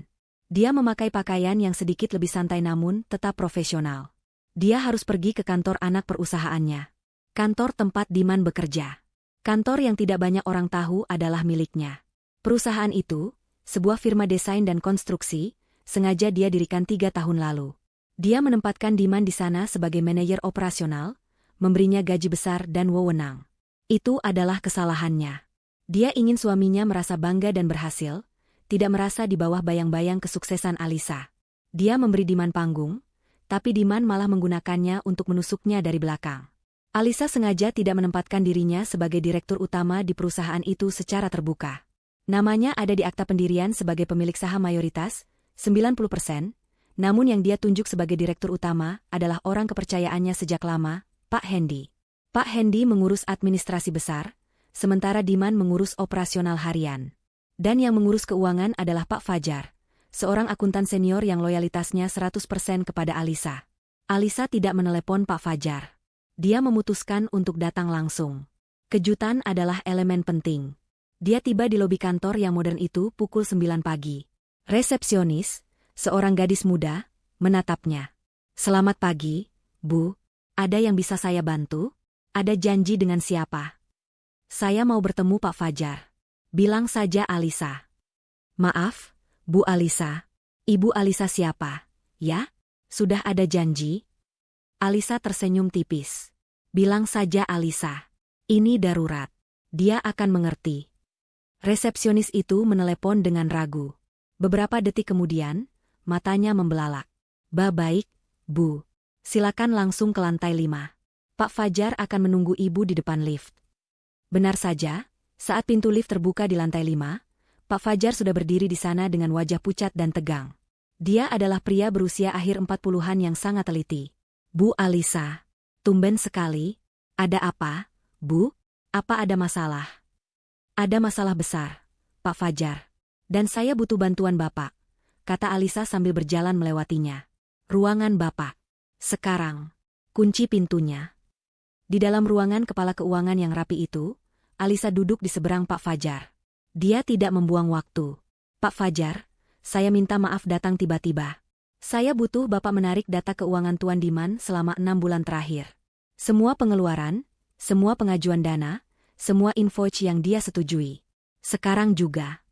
Dia memakai pakaian yang sedikit lebih santai namun tetap profesional. Dia harus pergi ke kantor anak perusahaannya. Kantor tempat Diman bekerja. Kantor yang tidak banyak orang tahu adalah miliknya. Perusahaan itu, sebuah firma desain dan konstruksi, sengaja dia dirikan 3 tahun lalu. Dia menempatkan Diman di sana sebagai manajer operasional, memberinya gaji besar dan wewenang. Itu adalah kesalahannya. Dia ingin suaminya merasa bangga dan berhasil, tidak merasa di bawah bayang-bayang kesuksesan Alisa. Dia memberi Diman panggung, tapi Diman malah menggunakannya untuk menusuknya dari belakang. Alisa sengaja tidak menempatkan dirinya sebagai direktur utama di perusahaan itu secara terbuka. Namanya ada di akta pendirian sebagai pemilik saham mayoritas, 90%, namun yang dia tunjuk sebagai direktur utama adalah orang kepercayaannya sejak lama, Pak Hendy. Pak Hendy mengurus administrasi besar, sementara Diman mengurus operasional harian. Dan yang mengurus keuangan adalah Pak Fajar, seorang akuntan senior yang loyalitasnya 100% kepada Alisa. Alisa tidak menelepon Pak Fajar. Dia memutuskan untuk datang langsung. Kejutan adalah elemen penting. Dia tiba di lobi kantor yang modern itu pukul 9 pagi. Resepsionis, seorang gadis muda, menatapnya. Selamat pagi, Bu. Ada yang bisa saya bantu? Ada janji dengan siapa? Saya mau bertemu Pak Fajar. Bilang saja Alisa. Maaf, Bu Alisa. Ibu Alisa siapa? Ya? Sudah ada janji? Alisa tersenyum tipis. Bilang saja Alisa. Ini darurat. Dia akan mengerti. Resepsionis itu menelepon dengan ragu. Beberapa detik kemudian, matanya membelalak. Baik, Bu. Silakan langsung ke lantai 5. Pak Fajar akan menunggu ibu di depan lift. Benar saja. Saat pintu lift terbuka di lantai 5, Pak Fajar sudah berdiri di sana dengan wajah pucat dan tegang. Dia adalah pria berusia akhir 40-an yang sangat teliti. Bu Alisa, tumben sekali. Ada apa, Bu? Apa ada masalah? Ada masalah besar, Pak Fajar. Dan saya butuh bantuan Bapak, kata Alisa sambil berjalan melewatinya. Ruangan Bapak. Sekarang. Kunci pintunya. Di dalam ruangan kepala keuangan yang rapi itu, Alisa duduk di seberang Pak Fajar. Dia tidak membuang waktu. Pak Fajar, saya minta maaf datang tiba-tiba. Saya butuh Bapak menarik data keuangan Tuan Diman selama 6 bulan terakhir. Semua pengeluaran, semua pengajuan dana, semua invoice yang dia setujui. Sekarang juga.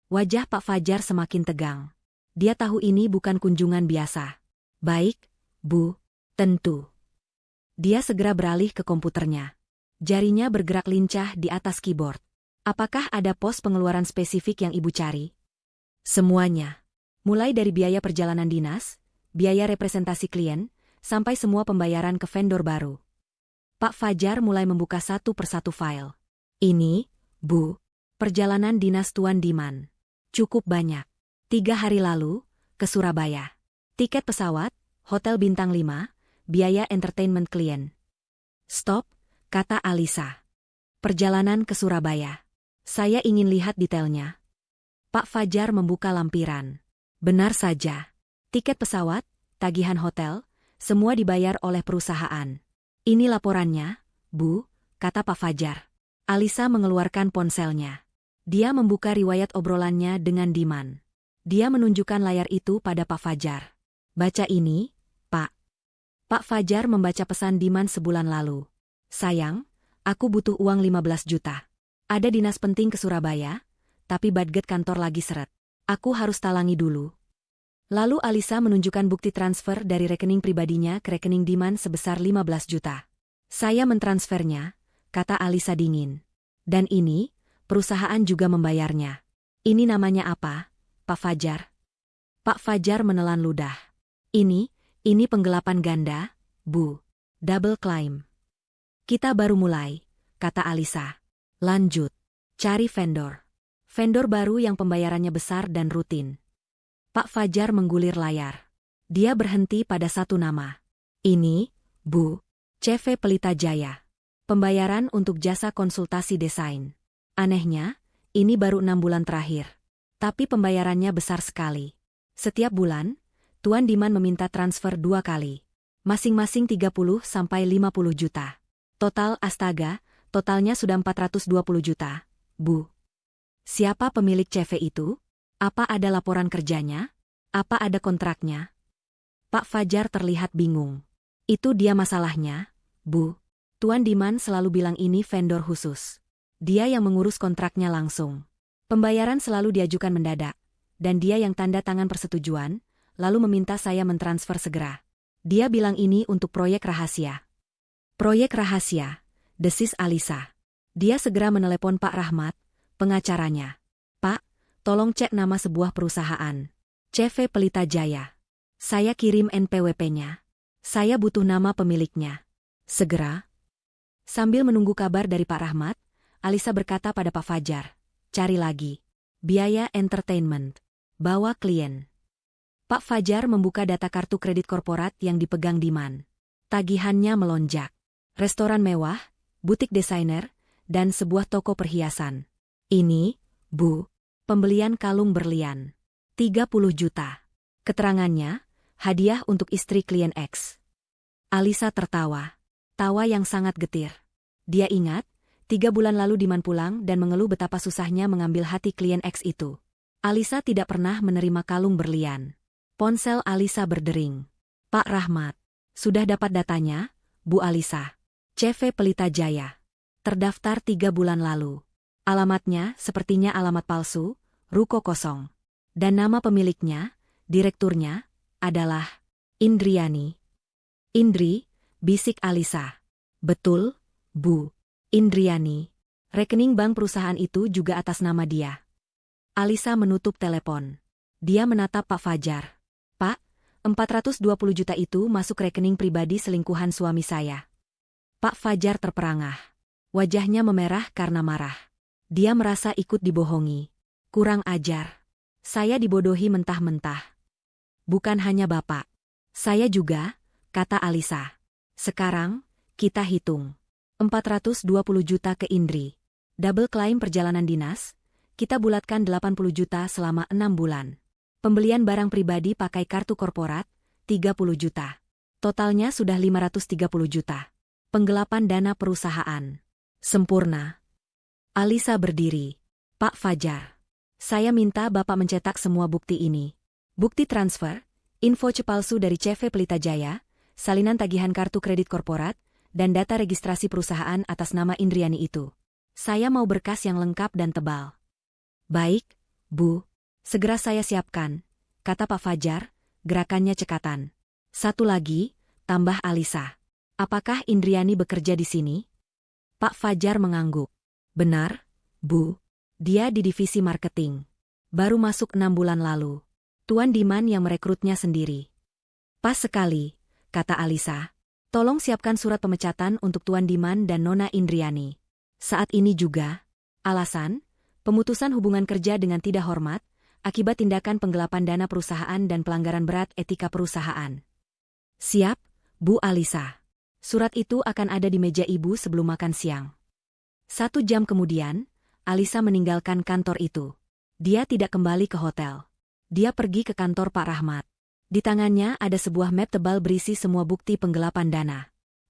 Wajah Pak Fajar semakin tegang. Dia tahu ini bukan kunjungan biasa. Baik, Bu, tentu. Dia segera beralih ke komputernya. Jarinya bergerak lincah di atas keyboard. Apakah ada pos pengeluaran spesifik yang Ibu cari? Semuanya. Mulai dari biaya perjalanan dinas, biaya representasi klien, sampai semua pembayaran ke vendor baru. Pak Fajar mulai membuka satu persatu file. Ini, Bu, Perjalanan dinas Tuan Diman. Cukup banyak. 3 hari lalu, ke Surabaya. Tiket pesawat, hotel bintang 5, biaya entertainment klien. Stop, kata Alisa. Perjalanan ke Surabaya. Saya ingin lihat detailnya. Pak Fajar membuka lampiran. Benar saja. Tiket pesawat, tagihan hotel, semua dibayar oleh perusahaan. Ini laporannya, Bu, kata Pak Fajar. Alisa mengeluarkan ponselnya. Dia membuka riwayat obrolannya dengan Diman. Dia menunjukkan layar itu pada Pak Fajar. Baca ini, Pak. Pak Fajar membaca pesan Diman sebulan lalu. Sayang, aku butuh uang 15 juta. Ada dinas penting ke Surabaya, tapi budget kantor lagi seret. Aku harus talangi dulu. Lalu Alisa menunjukkan bukti transfer dari rekening pribadinya ke rekening Diman sebesar 15 juta. Saya mentransfernya, kata Alisa dingin. Dan ini, perusahaan juga membayarnya. Ini namanya apa, Pak Fajar? Pak Fajar menelan ludah. Ini penggelapan ganda, Bu. Double claim. Kita baru mulai, kata Alisa. Lanjut. Cari vendor. Vendor baru yang pembayarannya besar dan rutin. Pak Fajar menggulir layar. Dia berhenti pada satu nama. Ini, Bu. CV Pelita Jaya. Pembayaran untuk jasa konsultasi desain. Anehnya, ini baru 6 bulan terakhir. Tapi pembayarannya besar sekali. Setiap bulan, Tuan Diman meminta transfer 2 kali. Masing-masing 30–50 juta. Total astaga, totalnya sudah 420 juta, Bu. Siapa pemilik CV itu? Apa ada laporan kerjanya? Apa ada kontraknya? Pak Fajar terlihat bingung. Itu dia masalahnya, Bu. Tuan Diman selalu bilang ini vendor khusus. Dia yang mengurus kontraknya langsung. Pembayaran selalu diajukan mendadak. Dan dia yang tanda tangan persetujuan, lalu meminta saya mentransfer segera. Dia bilang ini untuk proyek rahasia. Proyek rahasia, desis Alisa. Dia segera menelepon Pak Rahmat, pengacaranya. Pak, tolong cek nama sebuah perusahaan. CV Pelita Jaya. Saya kirim NPWP-nya. Saya butuh nama pemiliknya. Segera. Sambil menunggu kabar dari Pak Rahmat, Alisa berkata pada Pak Fajar, cari lagi. Biaya entertainment. Bawa klien. Pak Fajar membuka data kartu kredit korporat yang dipegang Diman. Tagihannya melonjak. Restoran mewah, butik desainer, dan sebuah toko perhiasan. Ini, Bu, pembelian kalung berlian. 30 juta. Keterangannya, hadiah untuk istri klien X. Alisa tertawa. Tawa yang sangat getir. Dia ingat, 3 bulan lalu Diman pulang dan mengeluh betapa susahnya mengambil hati klien X itu. Alisa tidak pernah menerima kalung berlian. Ponsel Alisa berdering. Pak Rahmat. Sudah dapat datanya, Bu Alisa. CV Pelita Jaya. Terdaftar 3 bulan lalu. Alamatnya sepertinya alamat palsu, ruko kosong. Dan nama pemiliknya, direkturnya, adalah Indriani. Indri, bisik Alisa. Betul, Bu. Indriani. Rekening bank perusahaan itu juga atas nama dia. Alisa menutup telepon. Dia menatap Pak Fajar. Pak, 420 juta itu masuk rekening pribadi selingkuhan suami saya. Pak Fajar terperangah. Wajahnya memerah karena marah. Dia merasa ikut dibohongi. Kurang ajar. Saya dibodohi mentah-mentah. Bukan hanya Bapak. Saya juga, kata Alisa. Sekarang, kita hitung. 420 juta ke Indri. Double claim perjalanan dinas, kita bulatkan 80 juta selama 6 bulan. Pembelian barang pribadi pakai kartu korporat, 30 juta. Totalnya sudah 530 juta. Penggelapan dana perusahaan. Sempurna. Alisa berdiri. Pak Fajar. Saya minta Bapak mencetak semua bukti ini. Bukti transfer, info palsu dari CV Pelita Jaya, salinan tagihan kartu kredit korporat, dan data registrasi perusahaan atas nama Indriani itu. Saya mau berkas yang lengkap dan tebal. Baik, Bu. Segera saya siapkan, kata Pak Fajar, gerakannya cekatan. Satu lagi, tambah Alisa. Apakah Indriani bekerja di sini? Pak Fajar mengangguk. Benar, Bu. Dia di divisi marketing. Baru masuk 6 bulan lalu. Tuan Diman yang merekrutnya sendiri. Pas sekali, kata Alisa. Tolong siapkan surat pemecatan untuk Tuan Diman dan Nona Indriani. Saat ini juga. Alasan, Pemutusan hubungan kerja dengan tidak hormat, akibat tindakan penggelapan dana perusahaan dan pelanggaran berat etika perusahaan. Siap, Bu Alisa. Surat itu akan ada di meja Ibu sebelum makan siang. 1 jam kemudian, Alisa meninggalkan kantor itu. Dia tidak kembali ke hotel. Dia pergi ke kantor Pak Rahmat. Di tangannya ada sebuah map tebal berisi semua bukti penggelapan dana.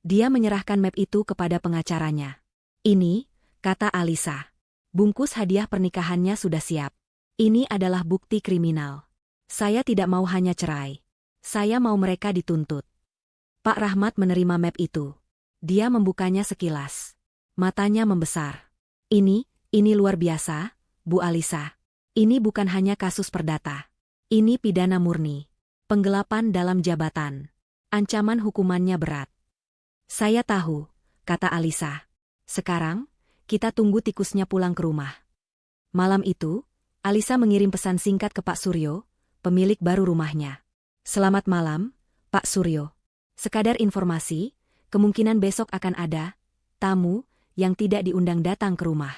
Dia menyerahkan map itu kepada pengacaranya. Ini, kata Alisa. Bungkus hadiah pernikahannya sudah siap. Ini adalah bukti kriminal. Saya tidak mau hanya cerai. Saya mau mereka dituntut. Pak Rahmat menerima map itu. Dia membukanya sekilas. Matanya membesar. Ini luar biasa, Bu Alisa. Ini bukan hanya kasus perdata. Ini pidana murni. Penggelapan dalam jabatan. Ancaman hukumannya berat. Saya tahu, kata Alisa. Sekarang, kita tunggu tikusnya pulang ke rumah. Malam itu, Alisa mengirim pesan singkat ke Pak Suryo, pemilik baru rumahnya. Selamat malam, Pak Suryo. Sekadar informasi, kemungkinan besok akan ada tamu yang tidak diundang datang ke rumah.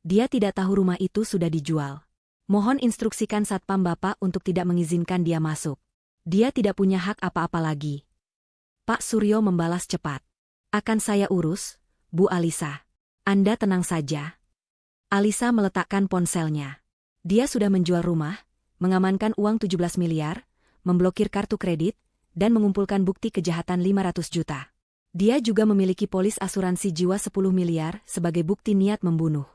Dia tidak tahu rumah itu sudah dijual. Mohon instruksikan Satpam Bapak untuk tidak mengizinkan dia masuk. Dia tidak punya hak apa-apa lagi. Pak Suryo membalas cepat. Akan saya urus, Bu Alisa. Anda tenang saja. Alisa meletakkan ponselnya. Dia sudah menjual rumah, mengamankan uang 17 miliar, memblokir kartu kredit, dan mengumpulkan bukti kejahatan 500 juta. Dia juga memiliki polis asuransi jiwa 10 miliar sebagai bukti niat membunuh.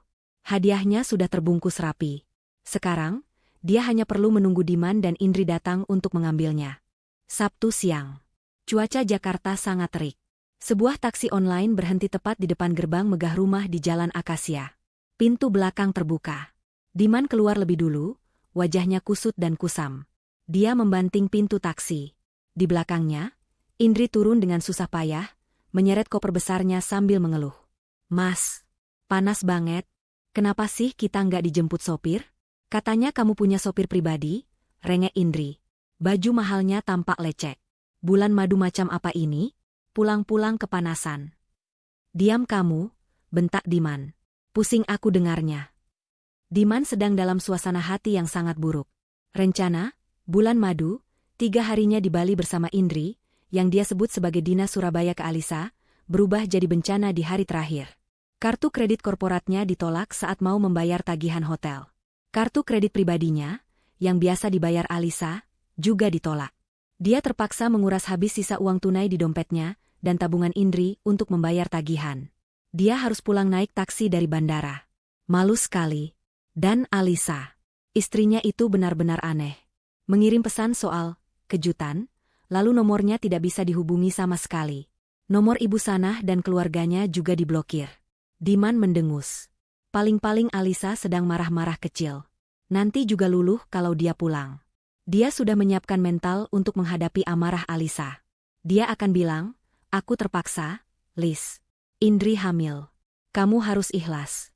Hadiahnya sudah terbungkus rapi. Sekarang, dia hanya perlu menunggu Diman dan Indri datang untuk mengambilnya. Sabtu siang. Cuaca Jakarta sangat terik. Sebuah taksi online berhenti tepat di depan gerbang megah rumah di Jalan Akasia. Pintu belakang terbuka. Diman keluar lebih dulu, wajahnya kusut dan kusam. Dia membanting pintu taksi. Di belakangnya, Indri turun dengan susah payah, menyeret koper besarnya sambil mengeluh. Mas, panas banget. Kenapa sih kita nggak dijemput sopir? Katanya kamu punya sopir pribadi, rengek Indri. Baju mahalnya tampak lecek. Bulan madu macam apa ini? Pulang-pulang kepanasan. Diam kamu, bentak Diman. Pusing aku dengarnya. Diman sedang dalam suasana hati yang sangat buruk. Rencana, bulan madu, 3 harinya di Bali bersama Indri, yang dia sebut sebagai Dinas Surabaya ke Alisa, berubah jadi bencana di hari terakhir. Kartu kredit korporatnya ditolak saat mau membayar tagihan hotel. Kartu kredit pribadinya, yang biasa dibayar Alisa, juga ditolak. Dia terpaksa menguras habis sisa uang tunai di dompetnya dan tabungan Indri untuk membayar tagihan. Dia harus pulang naik taksi dari bandara. Malu sekali. Dan Alisa, istrinya itu benar-benar aneh. Mengirim pesan soal kejutan, lalu nomornya tidak bisa dihubungi sama sekali. Nomor ibu Sanah dan keluarganya juga diblokir. Diman mendengus. Paling-paling Alisa sedang marah-marah kecil. Nanti juga luluh kalau dia pulang. Dia sudah menyiapkan mental untuk menghadapi amarah Alisa. Dia akan bilang, aku terpaksa, Liz. Indri hamil. Kamu harus ikhlas.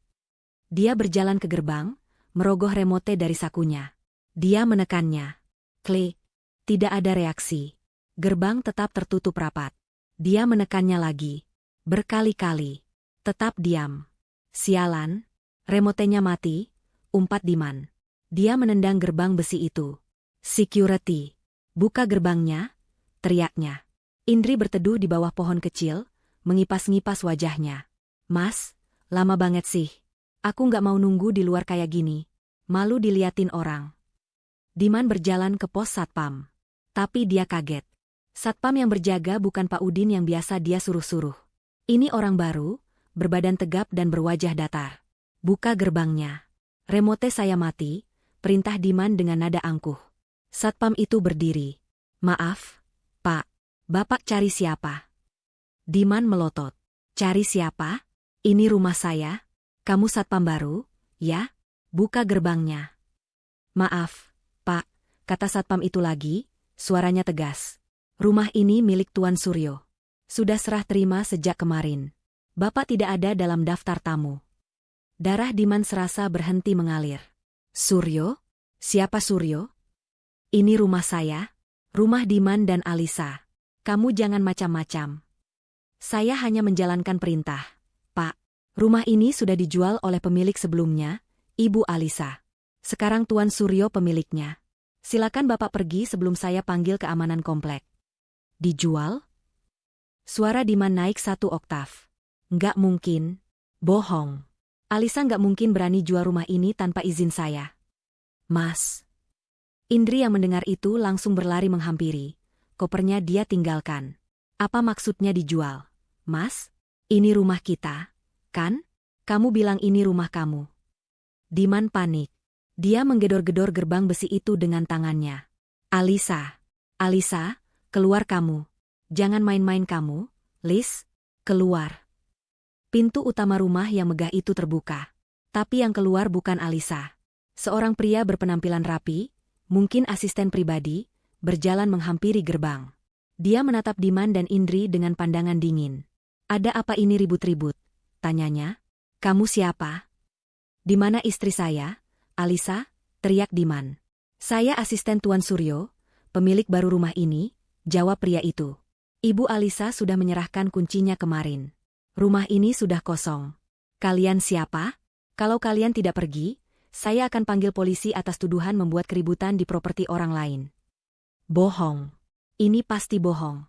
Dia berjalan ke gerbang, merogoh remote dari sakunya. Dia menekannya. Klik. Tidak ada reaksi. Gerbang tetap tertutup rapat. Dia menekannya lagi. Berkali-kali. Tetap diam. Sialan. Remotenya mati, umpat Diman. Dia menendang gerbang besi itu. Security. Buka gerbangnya, teriaknya. Indri berteduh di bawah pohon kecil, mengipas-ngipas wajahnya. Mas, lama banget sih. Aku nggak mau nunggu di luar kayak gini. Malu diliatin orang. Diman berjalan ke pos Satpam. Tapi dia kaget. Satpam yang berjaga bukan Pak Udin yang biasa dia suruh-suruh. Ini orang baru, berbadan tegap dan berwajah datar. Buka gerbangnya. Remote saya mati, perintah Diman dengan nada angkuh. Satpam itu berdiri. Maaf, Pak. Bapak cari siapa? Diman melotot. Cari siapa? Ini rumah saya. Kamu Satpam baru, ya? Buka gerbangnya. Maaf, Pak, kata Satpam itu lagi, suaranya tegas. Rumah ini milik Tuan Suryo. Sudah serah terima sejak kemarin. Bapak tidak ada dalam daftar tamu. Darah Diman serasa berhenti mengalir. Suryo? Siapa Suryo? Ini rumah saya, rumah Diman dan Alisa. Kamu jangan macam-macam. Saya hanya menjalankan perintah, Pak. Rumah ini sudah dijual oleh pemilik sebelumnya, Ibu Alisa. Sekarang Tuan Suryo pemiliknya. Silakan Bapak pergi sebelum saya panggil keamanan komplek. Dijual? Suara Diman naik 1 oktav. Nggak mungkin. Bohong. Alisa nggak mungkin berani jual rumah ini tanpa izin saya. Mas. Indri yang mendengar itu langsung berlari menghampiri. Kopernya dia tinggalkan. Apa maksudnya dijual? Mas? Ini rumah kita, kan? Kamu bilang ini rumah kamu. Diman panik. Dia menggedor-gedor gerbang besi itu dengan tangannya. Alisa. Alisa, keluar kamu. Jangan main-main kamu, Lis. Keluar. Pintu utama rumah yang megah itu terbuka. Tapi yang keluar bukan Alisa. Seorang pria berpenampilan rapi, mungkin asisten pribadi, berjalan menghampiri gerbang. Dia menatap Diman dan Indri dengan pandangan dingin. Ada apa ini ribut-ribut? Tanyanya. Kamu siapa? Di mana istri saya? Alisa, teriak Diman. Saya asisten Tuan Suryo, pemilik baru rumah ini, jawab pria itu. Ibu Alisa sudah menyerahkan kuncinya kemarin. Rumah ini sudah kosong. Kalian siapa? Kalau kalian tidak pergi, saya akan panggil polisi atas tuduhan membuat keributan di properti orang lain. Bohong. Ini pasti bohong.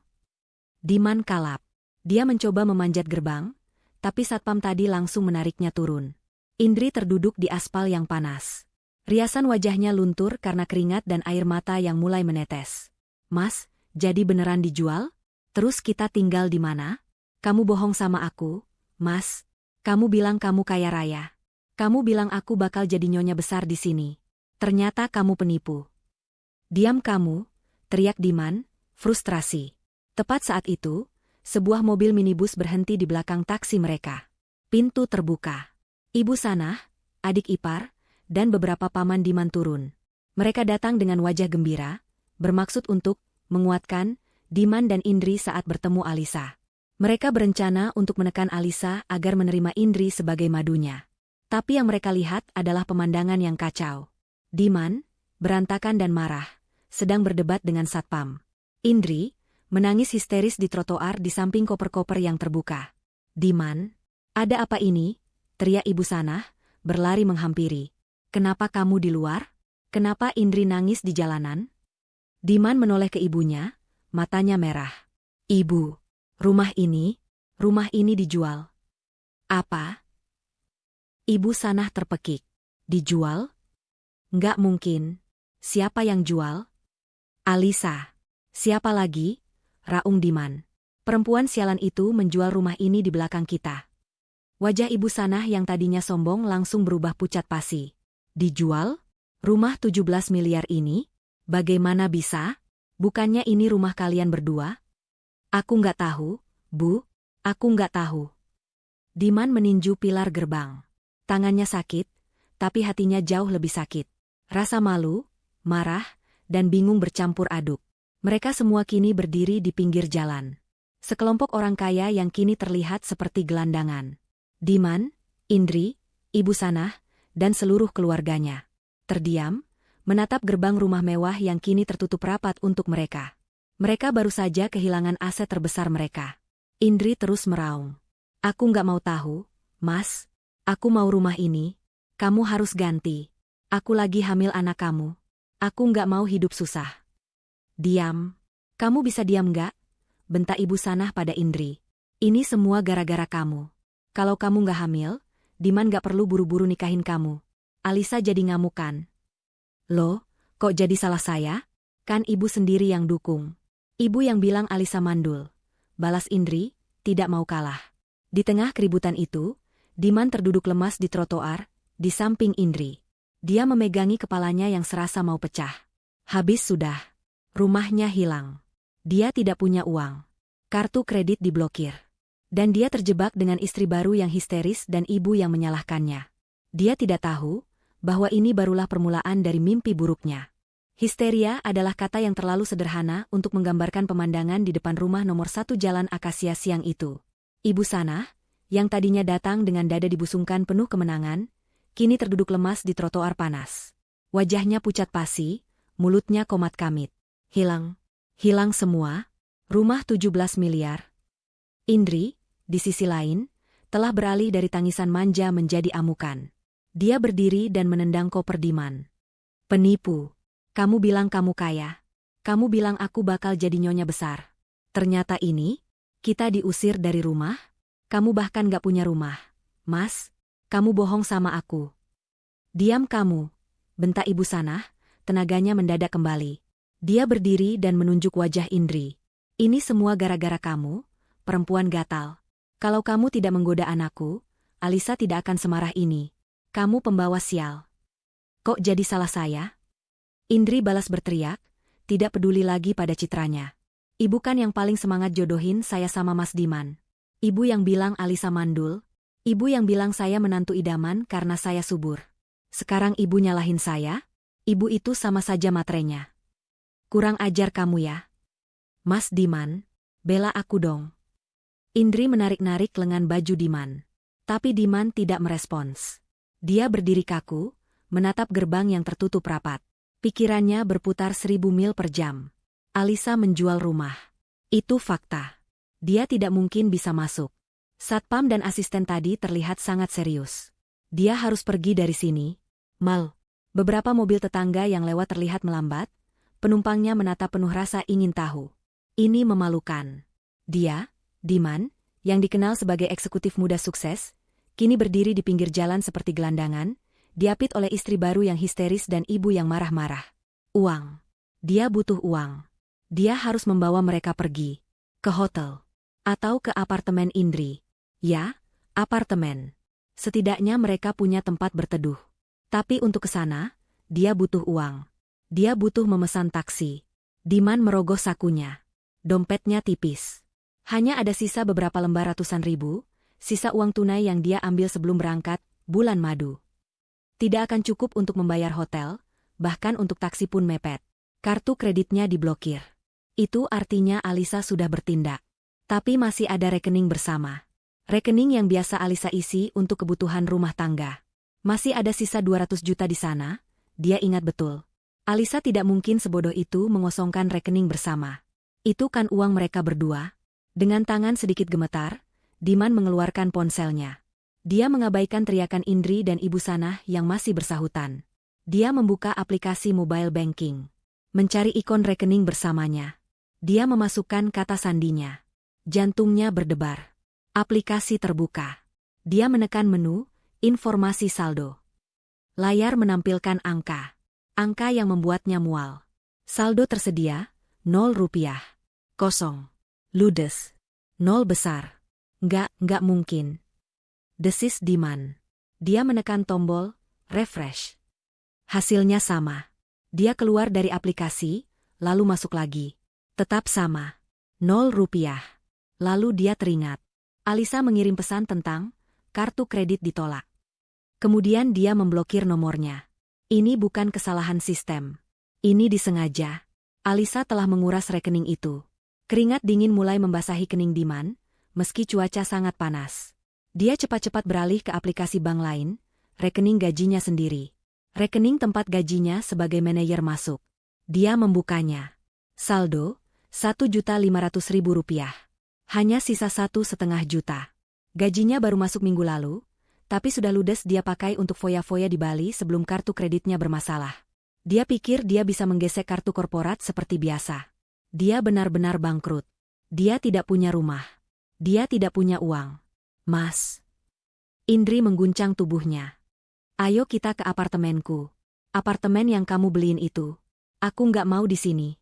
Diman kalap. Dia mencoba memanjat gerbang, tapi satpam tadi langsung menariknya turun. Indri terduduk di aspal yang panas. Riasan wajahnya luntur karena keringat dan air mata yang mulai menetes. Mas, jadi beneran dijual? Terus kita tinggal di mana? Kamu bohong sama aku, Mas. Kamu bilang kamu kaya raya. Kamu bilang aku bakal jadi nyonya besar di sini. Ternyata kamu penipu. Diam kamu, teriak Diman, frustrasi. Tepat saat itu, sebuah mobil minibus berhenti di belakang taksi mereka. Pintu terbuka. Ibu Sanah, adik ipar, dan beberapa paman Diman turun. Mereka datang dengan wajah gembira, bermaksud untuk menguatkan Diman dan Indri saat bertemu Alisa. Mereka berencana untuk menekan Alisa agar menerima Indri sebagai madunya. Tapi yang mereka lihat adalah pemandangan yang kacau. Diman, berantakan dan marah, sedang berdebat dengan satpam. Indri, menangis histeris di trotoar di samping koper-koper yang terbuka. Diman, ada apa ini? Teriak Ibu Sanah, berlari menghampiri. Kenapa kamu di luar? Kenapa Indri nangis di jalanan? Diman menoleh ke ibunya, matanya merah. Ibu, rumah ini dijual. Apa? Ibu Sanah terpekik. Dijual? Nggak mungkin. Siapa yang jual? Alisa. Siapa lagi? Raung Diman. Perempuan sialan itu menjual rumah ini di belakang kita. Wajah Ibu Sanah yang tadinya sombong langsung berubah pucat pasi. Dijual? Rumah 17 miliar ini? Bagaimana bisa? Bukannya ini rumah kalian berdua? Aku nggak tahu, Bu. Aku nggak tahu. Diman meninju pilar gerbang. Tangannya sakit, tapi hatinya jauh lebih sakit. Rasa malu, marah, dan bingung bercampur aduk. Mereka semua kini berdiri di pinggir jalan. Sekelompok orang kaya yang kini terlihat seperti gelandangan. Diman, Indri, Ibu Sanah, dan seluruh keluarganya. Terdiam, menatap gerbang rumah mewah yang kini tertutup rapat untuk mereka. Mereka baru saja kehilangan aset terbesar mereka. Indri terus meraung. Aku nggak mau tahu, Mas. Aku mau rumah ini. Kamu harus ganti. Aku lagi hamil anak kamu. Aku nggak mau hidup susah. Diam. Kamu bisa diam nggak? Bentak Ibu Sanah pada Indri. Ini semua gara-gara kamu. Kalau kamu nggak hamil, Diman nggak perlu buru-buru nikahin kamu. Alisa jadi ngamuk kan? Loh, kok jadi salah saya? Kan ibu sendiri yang dukung. Ibu yang bilang Alisa mandul. Balas Indri, tidak mau kalah. Di tengah keributan itu, Diman terduduk lemas di trotoar, di samping Indri. Dia memegangi kepalanya yang serasa mau pecah. Habis sudah. Rumahnya hilang. Dia tidak punya uang. Kartu kredit diblokir. Dan dia terjebak dengan istri baru yang histeris dan ibu yang menyalahkannya. Dia tidak tahu bahwa ini barulah permulaan dari mimpi buruknya. Histeria adalah kata yang terlalu sederhana untuk menggambarkan pemandangan di depan rumah nomor 1 Jalan Akasia siang itu. Ibu Sanah, yang tadinya datang dengan dada dibusungkan penuh kemenangan, kini terduduk lemas di trotoar panas. Wajahnya pucat pasi, mulutnya komat-kamit. Hilang. Hilang semua. Rumah 17 miliar. Indri, di sisi lain, telah beralih dari tangisan manja menjadi amukan. Dia berdiri dan menendang koper Diman. Penipu. Kamu bilang kamu kaya. Kamu bilang aku bakal jadi nyonya besar. Ternyata ini, kita diusir dari rumah. Kamu bahkan gak punya rumah. Mas, kamu bohong sama aku. Diam kamu, bentak Ibu Sanah, tenaganya mendadak kembali. Dia berdiri dan menunjuk wajah Indri. Ini semua gara-gara kamu, perempuan gatal. Kalau kamu tidak menggoda anakku, Alisa tidak akan semarah ini. Kamu pembawa sial. Kok jadi salah saya? Indri balas berteriak, tidak peduli lagi pada citranya. Ibu kan yang paling semangat jodohin saya sama Mas Diman. Ibu yang bilang Alisa mandul. Ibu yang bilang saya menantu idaman karena saya subur. Sekarang ibu nyalahin saya? Ibu itu sama saja matrenya. Kurang ajar kamu ya. Mas Diman, bela aku dong. Indri menarik-narik lengan baju Diman. Tapi Diman tidak merespons. Dia berdiri kaku, menatap gerbang yang tertutup rapat. Pikirannya berputar 1000 mil per jam. Alisa menjual rumah. Itu fakta. Dia tidak mungkin bisa masuk. Satpam dan asisten tadi terlihat sangat serius. Dia harus pergi dari sini. Mal. Beberapa mobil tetangga yang lewat terlihat melambat. Penumpangnya menatap penuh rasa ingin tahu. Ini memalukan. Dia, Diman, yang dikenal sebagai eksekutif muda sukses, kini berdiri di pinggir jalan seperti gelandangan, diapit oleh istri baru yang histeris dan ibu yang marah-marah. Uang. Dia butuh uang. Dia harus membawa mereka pergi. Ke hotel. Atau ke apartemen Indri. Ya, apartemen. Setidaknya mereka punya tempat berteduh. Tapi untuk ke sana, dia butuh uang. Dia butuh memesan taksi. Diman merogoh sakunya. Dompetnya tipis. Hanya ada sisa beberapa lembar ratusan ribu, sisa uang tunai yang dia ambil sebelum berangkat, bulan madu. Tidak akan cukup untuk membayar hotel, bahkan untuk taksi pun mepet. Kartu kreditnya diblokir. Itu artinya Alisa sudah bertindak. Tapi masih ada rekening bersama. Rekening yang biasa Alisa isi untuk kebutuhan rumah tangga. Masih ada sisa 200 juta di sana, dia ingat betul. Alisa tidak mungkin sebodoh itu mengosongkan rekening bersama. Itu kan uang mereka berdua. Dengan tangan sedikit gemetar, Diman mengeluarkan ponselnya. Dia mengabaikan teriakan Indri dan Ibu Sanah yang masih bersahutan. Dia membuka aplikasi mobile banking. Mencari ikon rekening bersamanya. Dia memasukkan kata sandinya. Jantungnya berdebar. Aplikasi terbuka. Dia menekan menu, informasi saldo. Layar menampilkan angka. Angka yang membuatnya mual. Saldo tersedia, 0 rupiah. Kosong. Ludes. 0 besar. Nggak mungkin. Desis Diman. Dia menekan tombol, refresh. Hasilnya sama. Dia keluar dari aplikasi, lalu masuk lagi. Tetap sama. 0 rupiah. Lalu dia teringat. Alisa mengirim pesan tentang kartu kredit ditolak. Kemudian dia memblokir nomornya. Ini bukan kesalahan sistem. Ini disengaja. Alisa telah menguras rekening itu. Keringat dingin mulai membasahi kening Diman, meski cuaca sangat panas. Dia cepat-cepat beralih ke aplikasi bank lain, rekening gajinya sendiri. Rekening tempat gajinya sebagai manajer masuk. Dia membukanya. Saldo, 1.500.000 rupiah. Hanya sisa 1,5 juta. Gajinya baru masuk minggu lalu, tapi sudah ludes dia pakai untuk foya-foya di Bali sebelum kartu kreditnya bermasalah. Dia pikir dia bisa menggesek kartu korporat seperti biasa. Dia benar-benar bangkrut. Dia tidak punya rumah. Dia tidak punya uang. Mas. Indri mengguncang tubuhnya. Ayo kita ke apartemenku. Apartemen yang kamu beliin itu. Aku nggak mau di sini.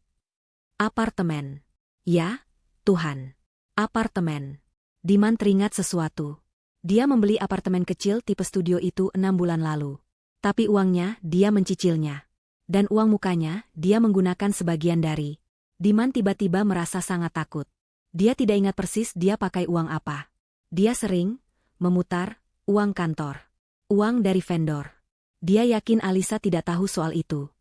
Apartemen. Ya, Tuhan. Apartemen. Diman teringat sesuatu. Dia membeli apartemen kecil tipe studio itu 6 bulan lalu. Tapi uangnya dia mencicilnya. Dan uang mukanya dia menggunakan sebagian dari. Diman tiba-tiba merasa sangat takut. Dia tidak ingat persis dia pakai uang apa. Dia sering memutar uang kantor. Uang dari vendor. Dia yakin Alisa tidak tahu soal itu.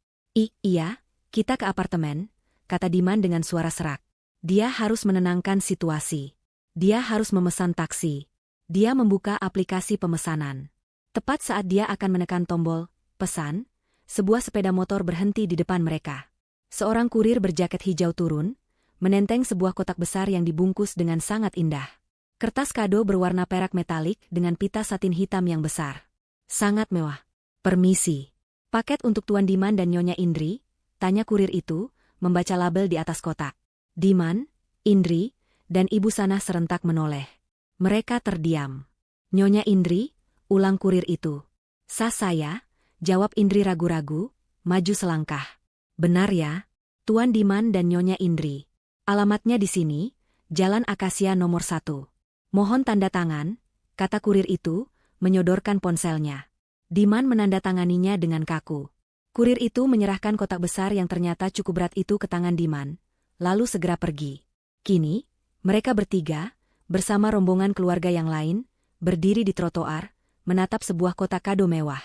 Iya, kita ke apartemen, kata Diman dengan suara serak. Dia harus menenangkan situasi. Dia harus memesan taksi. Dia membuka aplikasi pemesanan. Tepat saat dia akan menekan tombol pesan, sebuah sepeda motor berhenti di depan mereka. Seorang kurir berjaket hijau turun, menenteng sebuah kotak besar yang dibungkus dengan sangat indah. Kertas kado berwarna perak metalik dengan pita satin hitam yang besar. Sangat mewah. Permisi. Paket untuk Tuan Diman dan Nyonya Indri? Tanya kurir itu, membaca label di atas kotak. Diman, Indri, dan Ibu Sanah serentak menoleh. Mereka terdiam. Nyonya Indri, ulang kurir itu. Sah saya, jawab Indri ragu-ragu, maju selangkah. Benar ya, Tuan Diman dan Nyonya Indri. Alamatnya di sini, Jalan Akasia nomor 1. Mohon tanda tangan, kata kurir itu, menyodorkan ponselnya. Diman menandatanganinya dengan kaku. Kurir itu menyerahkan kotak besar yang ternyata cukup berat itu ke tangan Diman, lalu segera pergi. Kini, mereka bertiga, bersama rombongan keluarga yang lain, berdiri di trotoar, menatap sebuah kotak kado mewah.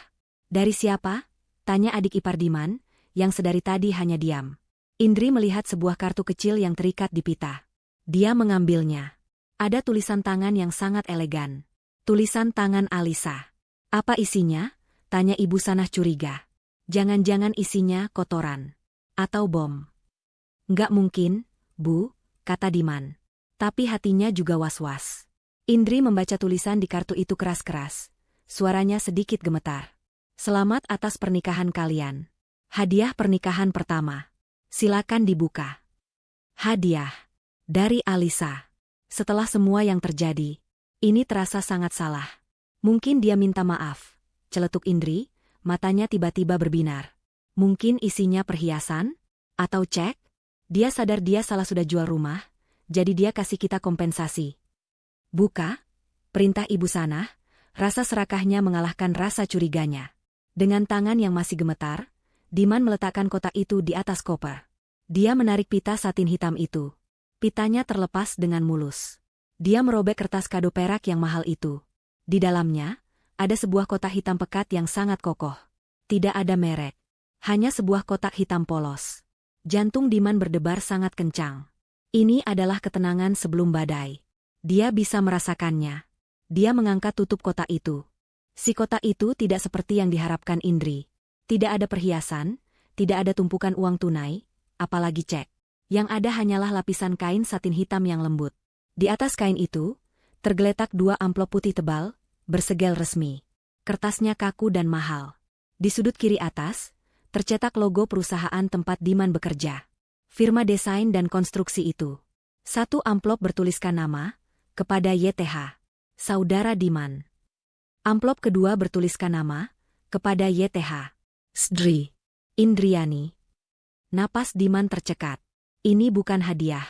Dari siapa? Tanya adik ipar Diman, yang sedari tadi hanya diam. Indri melihat sebuah kartu kecil yang terikat di pita. Dia mengambilnya. Ada tulisan tangan yang sangat elegan. Tulisan tangan Alisa. Apa isinya? Tanya Ibu Sanah curiga. Jangan-jangan isinya kotoran. Atau bom. Nggak mungkin, Bu, kata Diman. Tapi hatinya juga was-was. Indri membaca tulisan di kartu itu keras-keras. Suaranya sedikit gemetar. Selamat atas pernikahan kalian. Hadiah pernikahan pertama. Silakan dibuka. Hadiah. Dari Alisa. Setelah semua yang terjadi, ini terasa sangat salah. Mungkin dia minta maaf, celetuk Indri, matanya tiba-tiba berbinar. Mungkin isinya perhiasan? Atau cek? Dia sadar dia salah sudah jual rumah, jadi dia kasih kita kompensasi. Buka, perintah Ibu Sanah, rasa serakahnya mengalahkan rasa curiganya. Dengan tangan yang masih gemetar, Diman meletakkan kotak itu di atas koper. Dia menarik pita satin hitam itu. Pitanya terlepas dengan mulus. Dia merobek kertas kado perak yang mahal itu. Di dalamnya, ada sebuah kotak hitam pekat yang sangat kokoh. Tidak ada merek. Hanya sebuah kotak hitam polos. Jantung Diman berdebar sangat kencang. Ini adalah ketenangan sebelum badai. Dia bisa merasakannya. Dia mengangkat tutup kotak itu. Si kotak itu tidak seperti yang diharapkan Indri. Tidak ada perhiasan, tidak ada tumpukan uang tunai, apalagi cek. Yang ada hanyalah lapisan kain satin hitam yang lembut. Di atas kain itu, tergeletak 2 amplop putih tebal, bersegel resmi. Kertasnya kaku dan mahal. Di sudut kiri atas, tercetak logo perusahaan tempat Diman bekerja. Firma desain dan konstruksi itu. 1 amplop bertuliskan nama, kepada YTH. Saudara Diman. Amplop kedua bertuliskan nama, kepada YTH. Sdri. Indriani. Napas Diman tercekat. Ini bukan hadiah.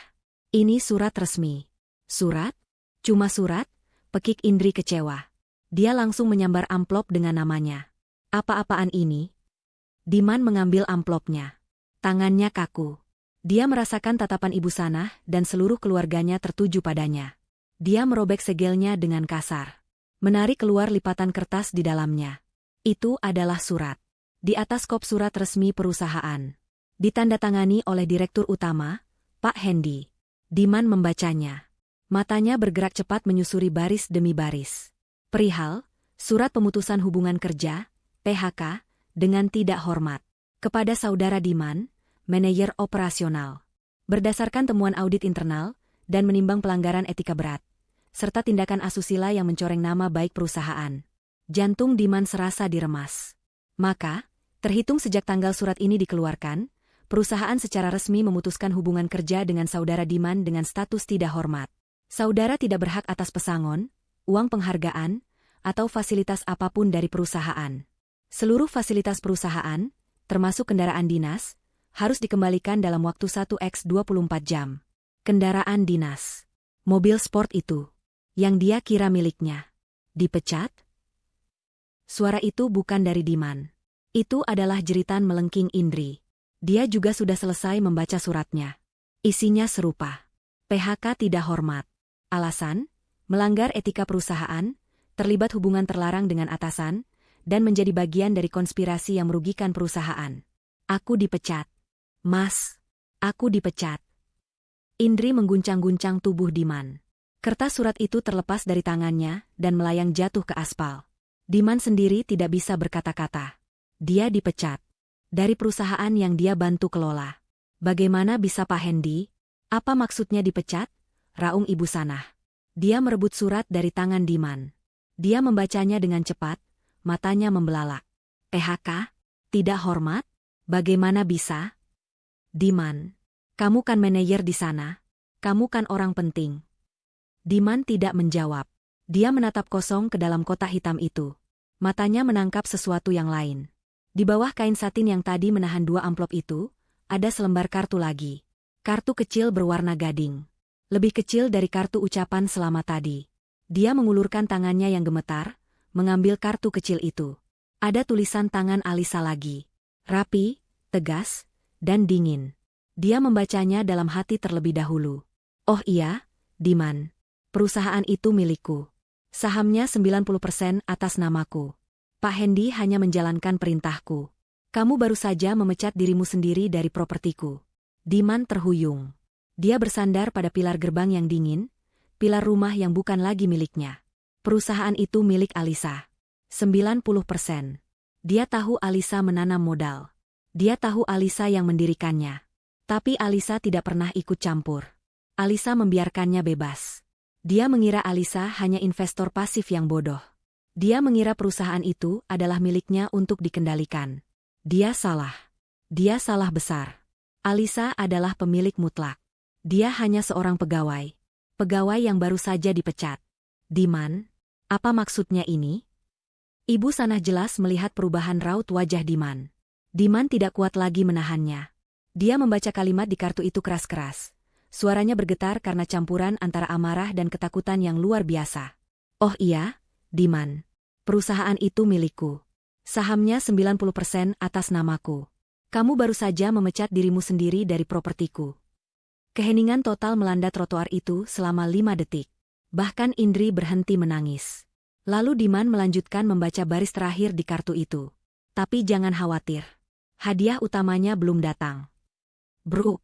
Ini surat resmi. Surat? Cuma surat? Pekik Indri kecewa. Dia langsung menyambar amplop dengan namanya. Apa-apaan ini? Diman mengambil amplopnya. Tangannya kaku. Dia merasakan tatapan Ibu Sanah dan seluruh keluarganya tertuju padanya. Dia merobek segelnya dengan kasar. Menarik keluar lipatan kertas di dalamnya. Itu adalah surat. Di atas kop surat resmi perusahaan. Ditandatangani oleh Direktur Utama, Pak Hendi. Diman membacanya. Matanya bergerak cepat menyusuri baris demi baris. Perihal, surat pemutusan hubungan kerja, PHK, dengan tidak hormat. Kepada Saudara Diman, Manajer Operasional. Berdasarkan temuan audit internal, dan menimbang pelanggaran etika berat, serta tindakan asusila yang mencoreng nama baik perusahaan. Jantung Diman serasa diremas. Maka, terhitung sejak tanggal surat ini dikeluarkan, perusahaan secara resmi memutuskan hubungan kerja dengan Saudara Diman dengan status tidak hormat. Saudara tidak berhak atas pesangon, uang penghargaan, atau fasilitas apapun dari perusahaan. Seluruh fasilitas perusahaan, termasuk kendaraan dinas, harus dikembalikan dalam waktu 1x24 jam. Kendaraan dinas. Mobil sport itu. Yang dia kira miliknya. Dipecat? Suara itu bukan dari Diman. Itu adalah jeritan melengking Indri. Dia juga sudah selesai membaca suratnya. Isinya serupa. PHK tidak hormat. Alasan, melanggar etika perusahaan, terlibat hubungan terlarang dengan atasan, dan menjadi bagian dari konspirasi yang merugikan perusahaan. Aku dipecat. Mas, aku dipecat. Indri mengguncang-guncang tubuh Diman. Kertas surat itu terlepas dari tangannya dan melayang jatuh ke aspal. Diman sendiri tidak bisa berkata-kata. Dia dipecat. Dari perusahaan yang dia bantu kelola. Bagaimana bisa Pak Hendi? Apa maksudnya dipecat? Raung Ibu Sanah. Dia merebut surat dari tangan Diman. Dia membacanya dengan cepat, matanya membelalak. PHK? Tidak hormat? Bagaimana bisa? Diman, kamu kan manajer di sana. Kamu kan orang penting. Diman tidak menjawab. Dia menatap kosong ke dalam kotak hitam itu. Matanya menangkap sesuatu yang lain. Di bawah kain satin yang tadi menahan 2 amplop itu, ada selembar kartu lagi. Kartu kecil berwarna gading. Lebih kecil dari kartu ucapan selamat tadi. Dia mengulurkan tangannya yang gemetar, mengambil kartu kecil itu. Ada tulisan tangan Alisa lagi. Rapi, tegas, dan dingin. Dia membacanya dalam hati terlebih dahulu. Oh iya, Diman. Perusahaan itu milikku. Sahamnya 90% atas namaku. Pak Hendy hanya menjalankan perintahku. Kamu baru saja memecat dirimu sendiri dari propertiku. Diman terhuyung. Dia bersandar pada pilar gerbang yang dingin, pilar rumah yang bukan lagi miliknya. Perusahaan itu milik Alisa. 90%. Dia tahu Alisa menanam modal. Dia tahu Alisa yang mendirikannya. Tapi Alisa tidak pernah ikut campur. Alisa membiarkannya bebas. Dia mengira Alisa hanya investor pasif yang bodoh. Dia mengira perusahaan itu adalah miliknya untuk dikendalikan. Dia salah. Dia salah besar. Alisa adalah pemilik mutlak. Dia hanya seorang pegawai. Pegawai yang baru saja dipecat. Diman, apa maksudnya ini? Ibu Sanah jelas melihat perubahan raut wajah Diman. Diman tidak kuat lagi menahannya. Dia membaca kalimat di kartu itu keras-keras. Suaranya bergetar karena campuran antara amarah dan ketakutan yang luar biasa. Oh iya, Diman. Perusahaan itu milikku. Sahamnya 90% atas namaku. Kamu baru saja memecat dirimu sendiri dari propertiku. Keheningan total melanda trotoar itu selama 5 detik. Bahkan Indri berhenti menangis. Lalu Diman melanjutkan membaca baris terakhir di kartu itu. Tapi jangan khawatir. Hadiah utamanya belum datang. Bruk.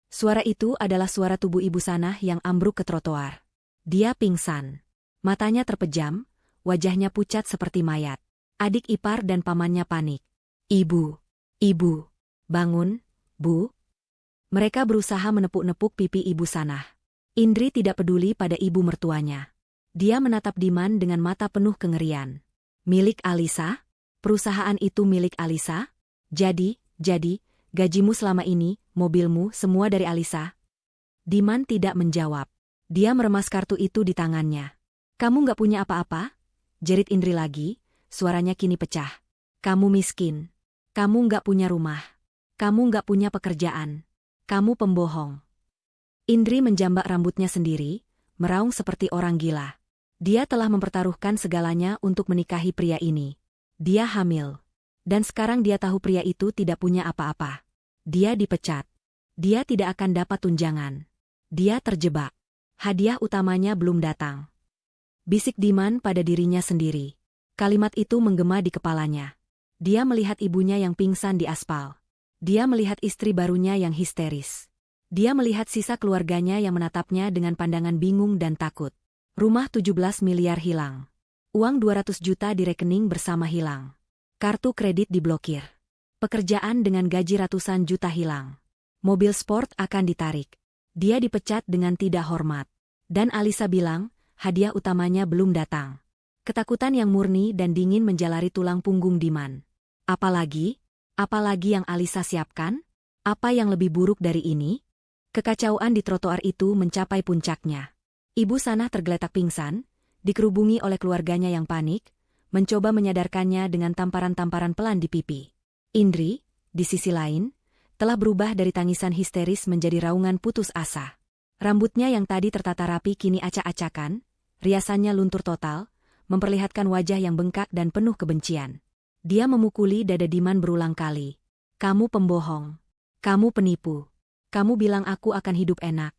Suara itu adalah suara tubuh Ibu Sanah yang ambruk ke trotoar. Dia pingsan. Matanya terpejam, wajahnya pucat seperti mayat. Adik ipar dan pamannya panik. Ibu, ibu, bangun, Bu. Mereka berusaha menepuk-nepuk pipi Ibu Sanah. Indri tidak peduli pada ibu mertuanya. Dia menatap Diman dengan mata penuh kengerian. Milik Alisa? Perusahaan itu milik Alisa? Jadi, gajimu selama ini, mobilmu, semua dari Alisa? Diman tidak menjawab. Dia meremas kartu itu di tangannya. Kamu nggak punya apa-apa? Jerit Indri lagi, suaranya kini pecah. Kamu miskin. Kamu nggak punya rumah. Kamu nggak punya pekerjaan. Kamu pembohong. Indri menjambak rambutnya sendiri, meraung seperti orang gila. Dia telah mempertaruhkan segalanya untuk menikahi pria ini. Dia hamil. Dan sekarang dia tahu pria itu tidak punya apa-apa. Dia dipecat. Dia tidak akan dapat tunjangan. Dia terjebak. Hadiah utamanya belum datang. Bisik Diman pada dirinya sendiri. Kalimat itu menggema di kepalanya. Dia melihat ibunya yang pingsan di aspal. Dia melihat istri barunya yang histeris. Dia melihat sisa keluarganya yang menatapnya dengan pandangan bingung dan takut. Rumah 17 miliar hilang. Uang 200 juta di rekening bersama hilang. Kartu kredit diblokir. Pekerjaan dengan gaji ratusan juta hilang. Mobil sport akan ditarik. Dia dipecat dengan tidak hormat. Dan Alisa bilang, hadiah utamanya belum datang. Ketakutan yang murni dan dingin menjalari tulang punggung Diman. Apalagi yang Alisa siapkan? Apa yang lebih buruk dari ini? Kekacauan di trotoar itu mencapai puncaknya. Ibu Sanah tergeletak pingsan, dikerubungi oleh keluarganya yang panik, mencoba menyadarkannya dengan tamparan-tamparan pelan di pipi. Indri, di sisi lain, telah berubah dari tangisan histeris menjadi raungan putus asa. Rambutnya yang tadi tertata rapi kini acak-acakan, riasannya luntur total, memperlihatkan wajah yang bengkak dan penuh kebencian. Dia memukuli dada Diman berulang kali. Kamu pembohong. Kamu penipu. Kamu bilang aku akan hidup enak.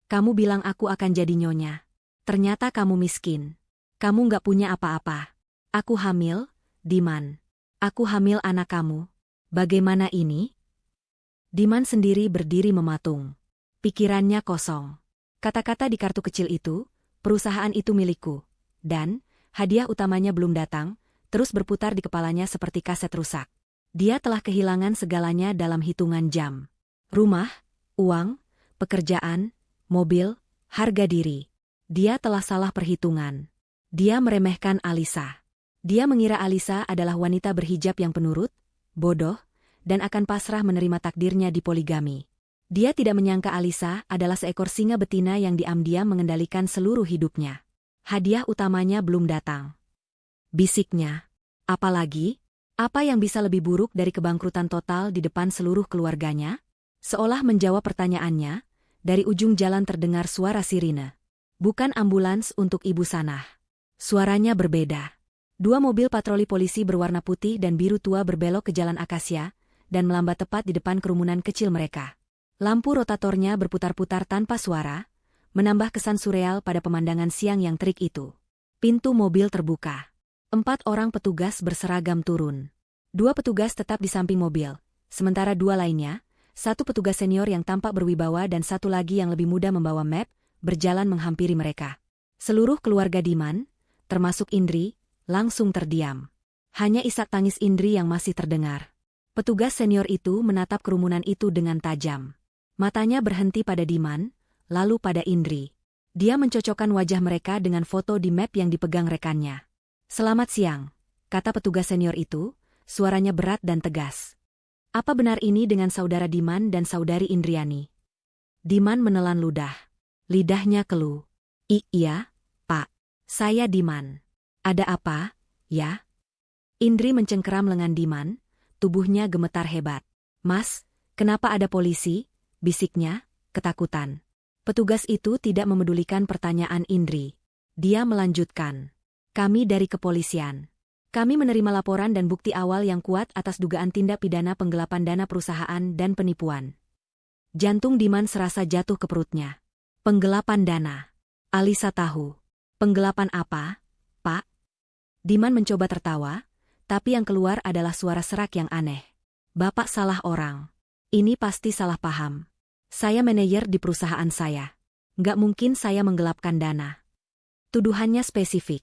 Kamu bilang aku akan jadi nyonya. Ternyata kamu miskin. Kamu nggak punya apa-apa. Aku hamil, Diman. Aku hamil anak kamu. Bagaimana ini? Diman sendiri berdiri mematung. Pikirannya kosong. Kata-kata di kartu kecil itu, perusahaan itu milikku. Dan, hadiah utamanya belum datang, terus berputar di kepalanya seperti kaset rusak. Dia telah kehilangan segalanya dalam hitungan jam. Rumah, uang, pekerjaan, mobil, harga diri. Dia telah salah perhitungan. Dia meremehkan Alisa. Dia mengira Alisa adalah wanita berhijab yang penurut, bodoh, dan akan pasrah menerima takdirnya di poligami. Dia tidak menyangka Alisa adalah seekor singa betina yang diam-diam mengendalikan seluruh hidupnya. Hadiah utamanya belum datang. Bisiknya. Apalagi? Apa yang bisa lebih buruk dari kebangkrutan total di depan seluruh keluarganya? Seolah menjawab pertanyaannya, dari ujung jalan terdengar suara sirine. Bukan ambulans untuk Ibu Sanah. Suaranya berbeda. Dua mobil patroli polisi berwarna putih dan biru tua berbelok ke jalan Akasia dan melambat tepat di depan kerumunan kecil mereka. Lampu rotatornya berputar-putar tanpa suara, menambah kesan surreal pada pemandangan siang yang terik itu. Pintu mobil terbuka. 4 orang petugas berseragam turun. 2 petugas tetap di samping mobil, sementara 2 lainnya, 1 petugas senior yang tampak berwibawa dan 1 lagi yang lebih muda membawa map, berjalan menghampiri mereka. Seluruh keluarga Diman, termasuk Indri, langsung terdiam. Hanya isak tangis Indri yang masih terdengar. Petugas senior itu menatap kerumunan itu dengan tajam. Matanya berhenti pada Diman, lalu pada Indri. Dia mencocokkan wajah mereka dengan foto di map yang dipegang rekannya. "Selamat siang," kata petugas senior itu, suaranya berat dan tegas. "Apa benar ini dengan saudara Diman dan saudari Indriani?" Diman menelan ludah. Lidahnya keluh. Iya, Pak. Saya Diman." "Ada apa, ya?" Indri mencengkeram lengan Diman, tubuhnya gemetar hebat. "Mas, kenapa ada polisi?" bisiknya, ketakutan. Petugas itu tidak memedulikan pertanyaan Indri. Dia melanjutkan. "Kami dari kepolisian. Kami menerima laporan dan bukti awal yang kuat atas dugaan tindak pidana penggelapan dana perusahaan dan penipuan." Jantung Diman serasa jatuh ke perutnya. "Penggelapan dana." Alisa tahu. "Penggelapan apa, Pak?" Diman mencoba tertawa, tapi yang keluar adalah suara serak yang aneh. "Bapak salah orang. Ini pasti salah paham. Saya manajer di perusahaan saya. Nggak mungkin saya menggelapkan dana." Tuduhannya spesifik,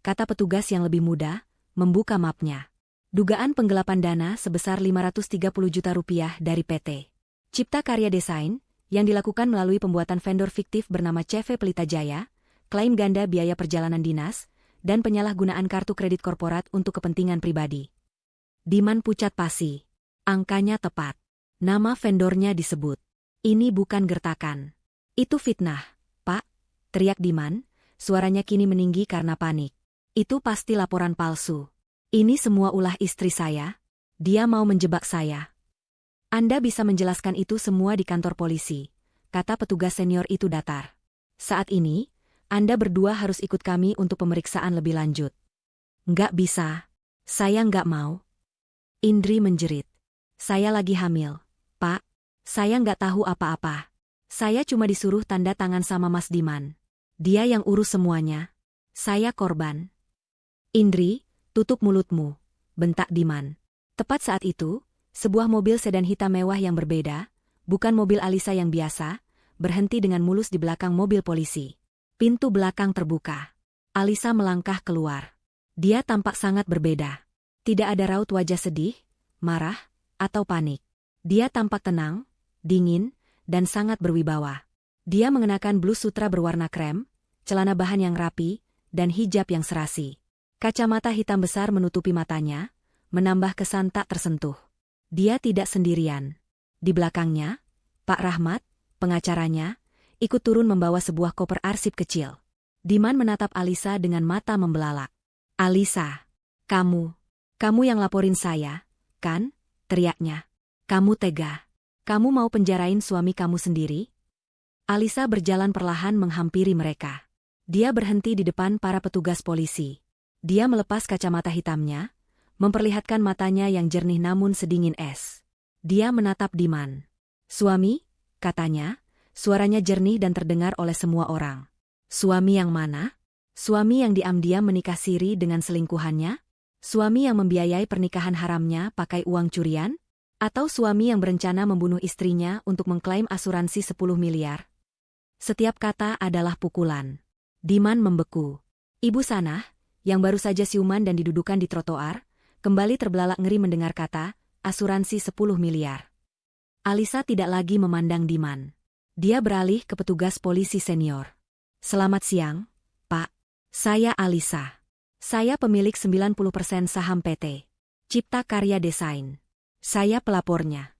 kata petugas yang lebih muda, membuka mapnya. Dugaan penggelapan dana sebesar 530 juta rupiah dari PT Cipta Karya Desain, yang dilakukan melalui pembuatan vendor fiktif bernama CV Pelita Jaya, klaim ganda biaya perjalanan dinas, dan penyalahgunaan kartu kredit korporat untuk kepentingan pribadi. Diman pucat pasi. Angkanya tepat. Nama vendornya disebut. "Ini bukan gertakan. Itu fitnah, Pak," teriak Diman, suaranya kini meninggi karena panik. "Itu pasti laporan palsu. Ini semua ulah istri saya. Dia mau menjebak saya." "Anda bisa menjelaskan itu semua di kantor polisi," kata petugas senior itu datar. "Saat ini, Anda berdua harus ikut kami untuk pemeriksaan lebih lanjut." "Nggak bisa. Saya nggak mau." Indri menjerit. "Saya lagi hamil, Pak. Saya nggak tahu apa-apa. Saya cuma disuruh tanda tangan sama Mas Diman. Dia yang urus semuanya. Saya korban." "Indri, tutup mulutmu," bentak Diman. Tepat saat itu, sebuah mobil sedan hitam mewah yang berbeda, bukan mobil Alisa yang biasa, berhenti dengan mulus di belakang mobil polisi. Pintu belakang terbuka. Alisa melangkah keluar. Dia tampak sangat berbeda. Tidak ada raut wajah sedih, marah, atau panik. Dia tampak tenang, dingin, dan sangat berwibawa. Dia mengenakan blus sutra berwarna krem, celana bahan yang rapi, dan hijab yang serasi. Kacamata hitam besar menutupi matanya, menambah kesan tak tersentuh. Dia tidak sendirian. Di belakangnya, Pak Rahmat, pengacaranya, ikut turun membawa sebuah koper arsip kecil. Diman menatap Alisa dengan mata membelalak. "Alisa, kamu yang laporin saya, kan?" teriaknya. "Kamu tega. Kamu mau penjarain suami kamu sendiri?" Alisa berjalan perlahan menghampiri mereka. Dia berhenti di depan para petugas polisi. Dia melepas kacamata hitamnya, memperlihatkan matanya yang jernih namun sedingin es. Dia menatap Diman. "Suami?" katanya, suaranya jernih dan terdengar oleh semua orang. "Suami yang mana? Suami yang diam-diam menikah siri dengan selingkuhannya? Suami yang membiayai pernikahan haramnya pakai uang curian? Atau suami yang berencana membunuh istrinya untuk mengklaim asuransi 10 miliar? Setiap kata adalah pukulan. Diman membeku. Ibu Sanah, yang baru saja siuman dan didudukan di trotoar, kembali terbelalak ngeri mendengar kata, asuransi 10 miliar. Alisa tidak lagi memandang Diman. Dia beralih ke petugas polisi senior. "Selamat siang, Pak. Saya Alisa." Saya pemilik 90% saham PT Cipta Karya Desain. Saya pelapornya.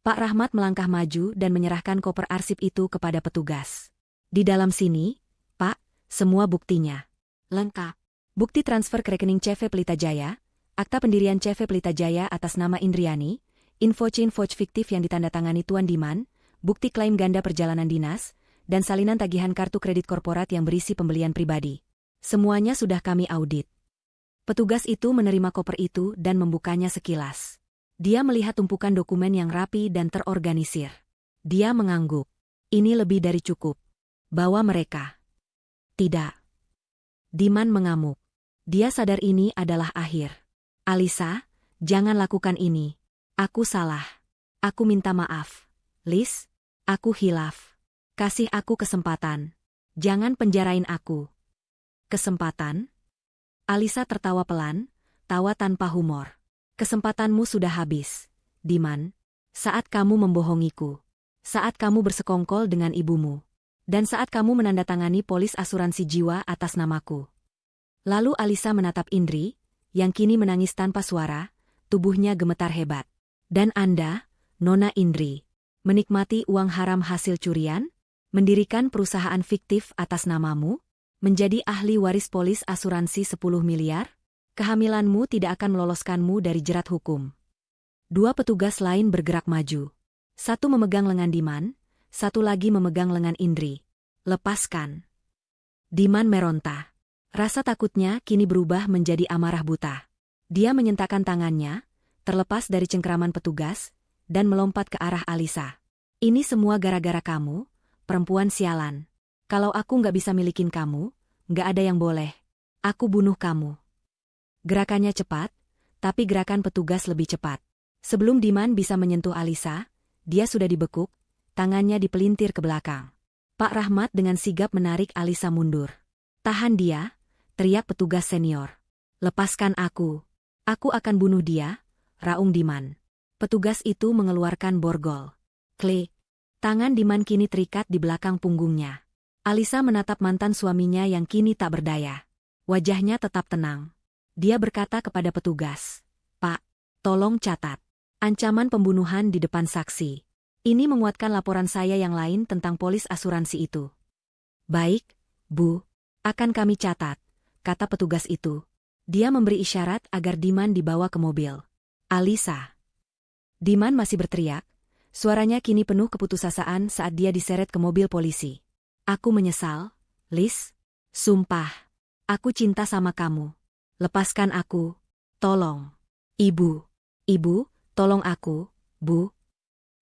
Pak Rahmat melangkah maju dan menyerahkan koper arsip itu kepada petugas. Di dalam sini, Pak, semua buktinya. Lengkap. Bukti transfer ke rekening CV Pelita Jaya, akta pendirian CV Pelita Jaya atas nama Indriani, info chain vouch fiktif yang ditandatangani Tuan Diman, bukti klaim ganda perjalanan dinas, dan salinan tagihan kartu kredit korporat yang berisi pembelian pribadi. Semuanya sudah kami audit. Petugas itu menerima koper itu dan membukanya sekilas. Dia melihat tumpukan dokumen yang rapi dan terorganisir. Dia mengangguk. Ini lebih dari cukup. Bawa mereka. Tidak. Diman mengamuk. Dia sadar ini adalah akhir. Alisa, jangan lakukan ini. Aku salah. Aku minta maaf. Liz, aku hilaf. Kasih aku kesempatan. Jangan penjarain aku. Kesempatan? Alisa tertawa pelan, tawa tanpa humor. Kesempatanmu sudah habis, Diman. Saat kamu membohongiku. Saat kamu bersekongkol dengan ibumu. Dan saat kamu menandatangani polis asuransi jiwa atas namaku. Lalu Alisa menatap Indri, yang kini menangis tanpa suara, tubuhnya gemetar hebat. Dan Anda, Nona Indri, menikmati uang haram hasil curian? Mendirikan perusahaan fiktif atas namamu? Menjadi ahli waris polis asuransi 10 miliar? Kehamilanmu tidak akan meloloskanmu dari jerat hukum. Dua petugas lain bergerak maju. Satu memegang lengan Diman, satu lagi memegang lengan Indri. Lepaskan. Diman meronta. Rasa takutnya kini berubah menjadi amarah buta. Dia menyentakkan tangannya, terlepas dari cengkeraman petugas, dan melompat ke arah Alisa. Ini semua gara-gara kamu, perempuan sialan. Kalau aku nggak bisa milikin kamu, nggak ada yang boleh. Aku bunuh kamu. Gerakannya cepat, tapi gerakan petugas lebih cepat. Sebelum Diman bisa menyentuh Alisa, dia sudah dibekuk, tangannya dipelintir ke belakang. Pak Rahmat dengan sigap menarik Alisa mundur. Tahan dia, teriak petugas senior. Lepaskan aku. Aku akan bunuh dia, raung Diman. Petugas itu mengeluarkan borgol. Klik. Tangan Diman kini terikat di belakang punggungnya. Alisa menatap mantan suaminya yang kini tak berdaya. Wajahnya tetap tenang. Dia berkata kepada petugas, Pak, tolong catat. Ancaman pembunuhan di depan saksi. Ini menguatkan laporan saya yang lain tentang polis asuransi itu. Baik, Bu. Akan kami catat, kata petugas itu. Dia memberi isyarat agar Diman dibawa ke mobil. Alisa. Diman masih berteriak. Suaranya kini penuh keputusasaan saat dia diseret ke mobil polisi. Aku menyesal, Liz. Sumpah. Aku cinta sama kamu. Lepaskan aku. Tolong. Ibu. Ibu, tolong aku, Bu.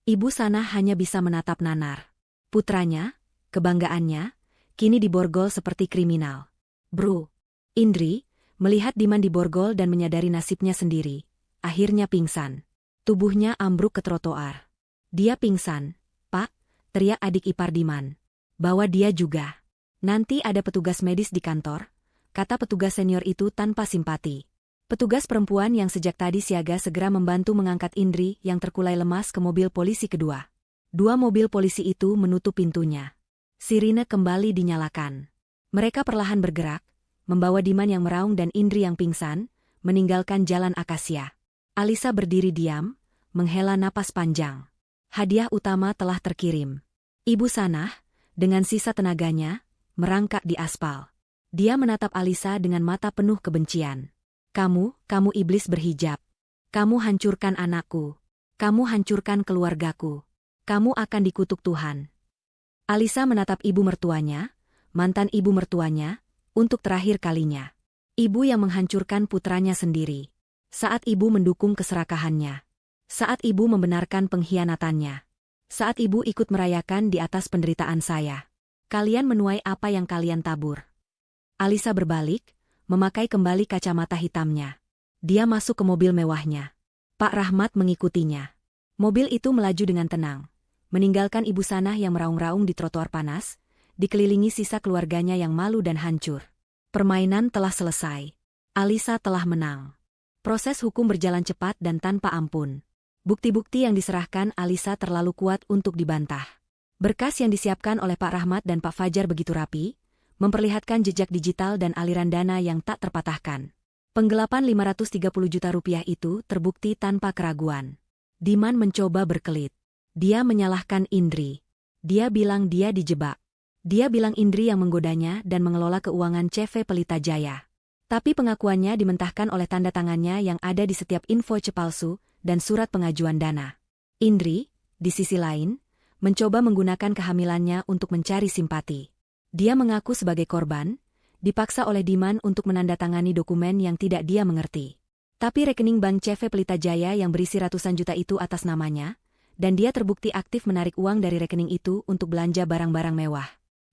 Ibu sana hanya bisa menatap nanar. Putranya, kebanggaannya, kini diborgol seperti kriminal. Bro. Indri, melihat Diman diborgol dan menyadari nasibnya sendiri, akhirnya pingsan. Tubuhnya ambruk ke trotoar. Dia pingsan, Pak, teriak adik ipar Diman. Bawa dia juga. Nanti ada petugas medis di kantor, kata petugas senior itu tanpa simpati. Petugas perempuan yang sejak tadi siaga segera membantu mengangkat Indri yang terkulai lemas ke mobil polisi kedua. Dua mobil polisi itu menutup pintunya. Sirine kembali dinyalakan. Mereka perlahan bergerak, membawa Diman yang meraung dan Indri yang pingsan, meninggalkan jalan akasia. Alisa berdiri diam, menghela napas panjang. Hadiah utama telah terkirim. Ibu Sanah, dengan sisa tenaganya, merangkak di aspal. Dia menatap Alisa dengan mata penuh kebencian. Kamu iblis berhijab. Kamu hancurkan anakku. Kamu hancurkan keluargaku. Kamu akan dikutuk Tuhan. Alisa menatap ibu mertuanya, mantan ibu mertuanya, untuk terakhir kalinya. Ibu yang menghancurkan putranya sendiri. Saat ibu mendukung keserakahannya. Saat ibu membenarkan pengkhianatannya. Saat ibu ikut merayakan di atas penderitaan saya. Kalian menuai apa yang kalian tabur. Alisa berbalik, memakai kembali kacamata hitamnya. Dia masuk ke mobil mewahnya. Pak Rahmat mengikutinya. Mobil itu melaju dengan tenang, meninggalkan Ibu Sanah yang meraung-raung di trotoar panas, dikelilingi sisa keluarganya yang malu dan hancur. Permainan telah selesai. Alisa telah menang. Proses hukum berjalan cepat dan tanpa ampun. Bukti-bukti yang diserahkan Alisa terlalu kuat untuk dibantah. Berkas yang disiapkan oleh Pak Rahmat dan Pak Fajar begitu rapi, memperlihatkan jejak digital dan aliran dana yang tak terpatahkan. Penggelapan 530 juta rupiah itu terbukti tanpa keraguan. Diman mencoba berkelit. Dia menyalahkan Indri. Dia bilang dia dijebak. Dia bilang Indri yang menggodanya dan mengelola keuangan CV Pelita Jaya. Tapi pengakuannya dimentahkan oleh tanda tangannya yang ada di setiap info palsu dan surat pengajuan dana. Indri, di sisi lain, mencoba menggunakan kehamilannya untuk mencari simpati. Dia mengaku sebagai korban, dipaksa oleh Diman untuk menandatangani dokumen yang tidak dia mengerti. Tapi rekening bank CV Pelita Jaya yang berisi ratusan juta itu atas namanya, dan dia terbukti aktif menarik uang dari rekening itu untuk belanja barang-barang mewah.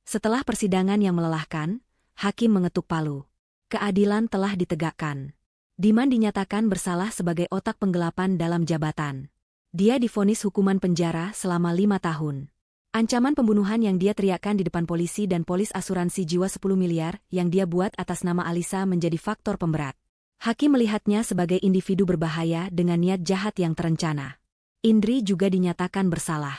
Setelah persidangan yang melelahkan, hakim mengetuk palu. Keadilan telah ditegakkan. Diman dinyatakan bersalah sebagai otak penggelapan dalam jabatan. Dia divonis hukuman penjara selama 5 tahun. Ancaman pembunuhan yang dia teriakkan di depan polisi dan polis asuransi jiwa 10 miliar yang dia buat atas nama Alisa menjadi faktor pemberat. Hakim melihatnya sebagai individu berbahaya dengan niat jahat yang terencana. Indri juga dinyatakan bersalah.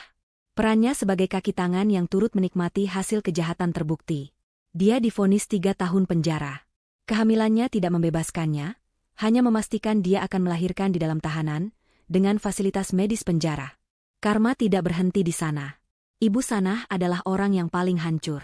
Perannya sebagai kaki tangan yang turut menikmati hasil kejahatan terbukti. Dia divonis 3 tahun penjara. Kehamilannya tidak membebaskannya, hanya memastikan dia akan melahirkan di dalam tahanan, dengan fasilitas medis penjara. Karma tidak berhenti di sana. Ibu Sanah adalah orang yang paling hancur.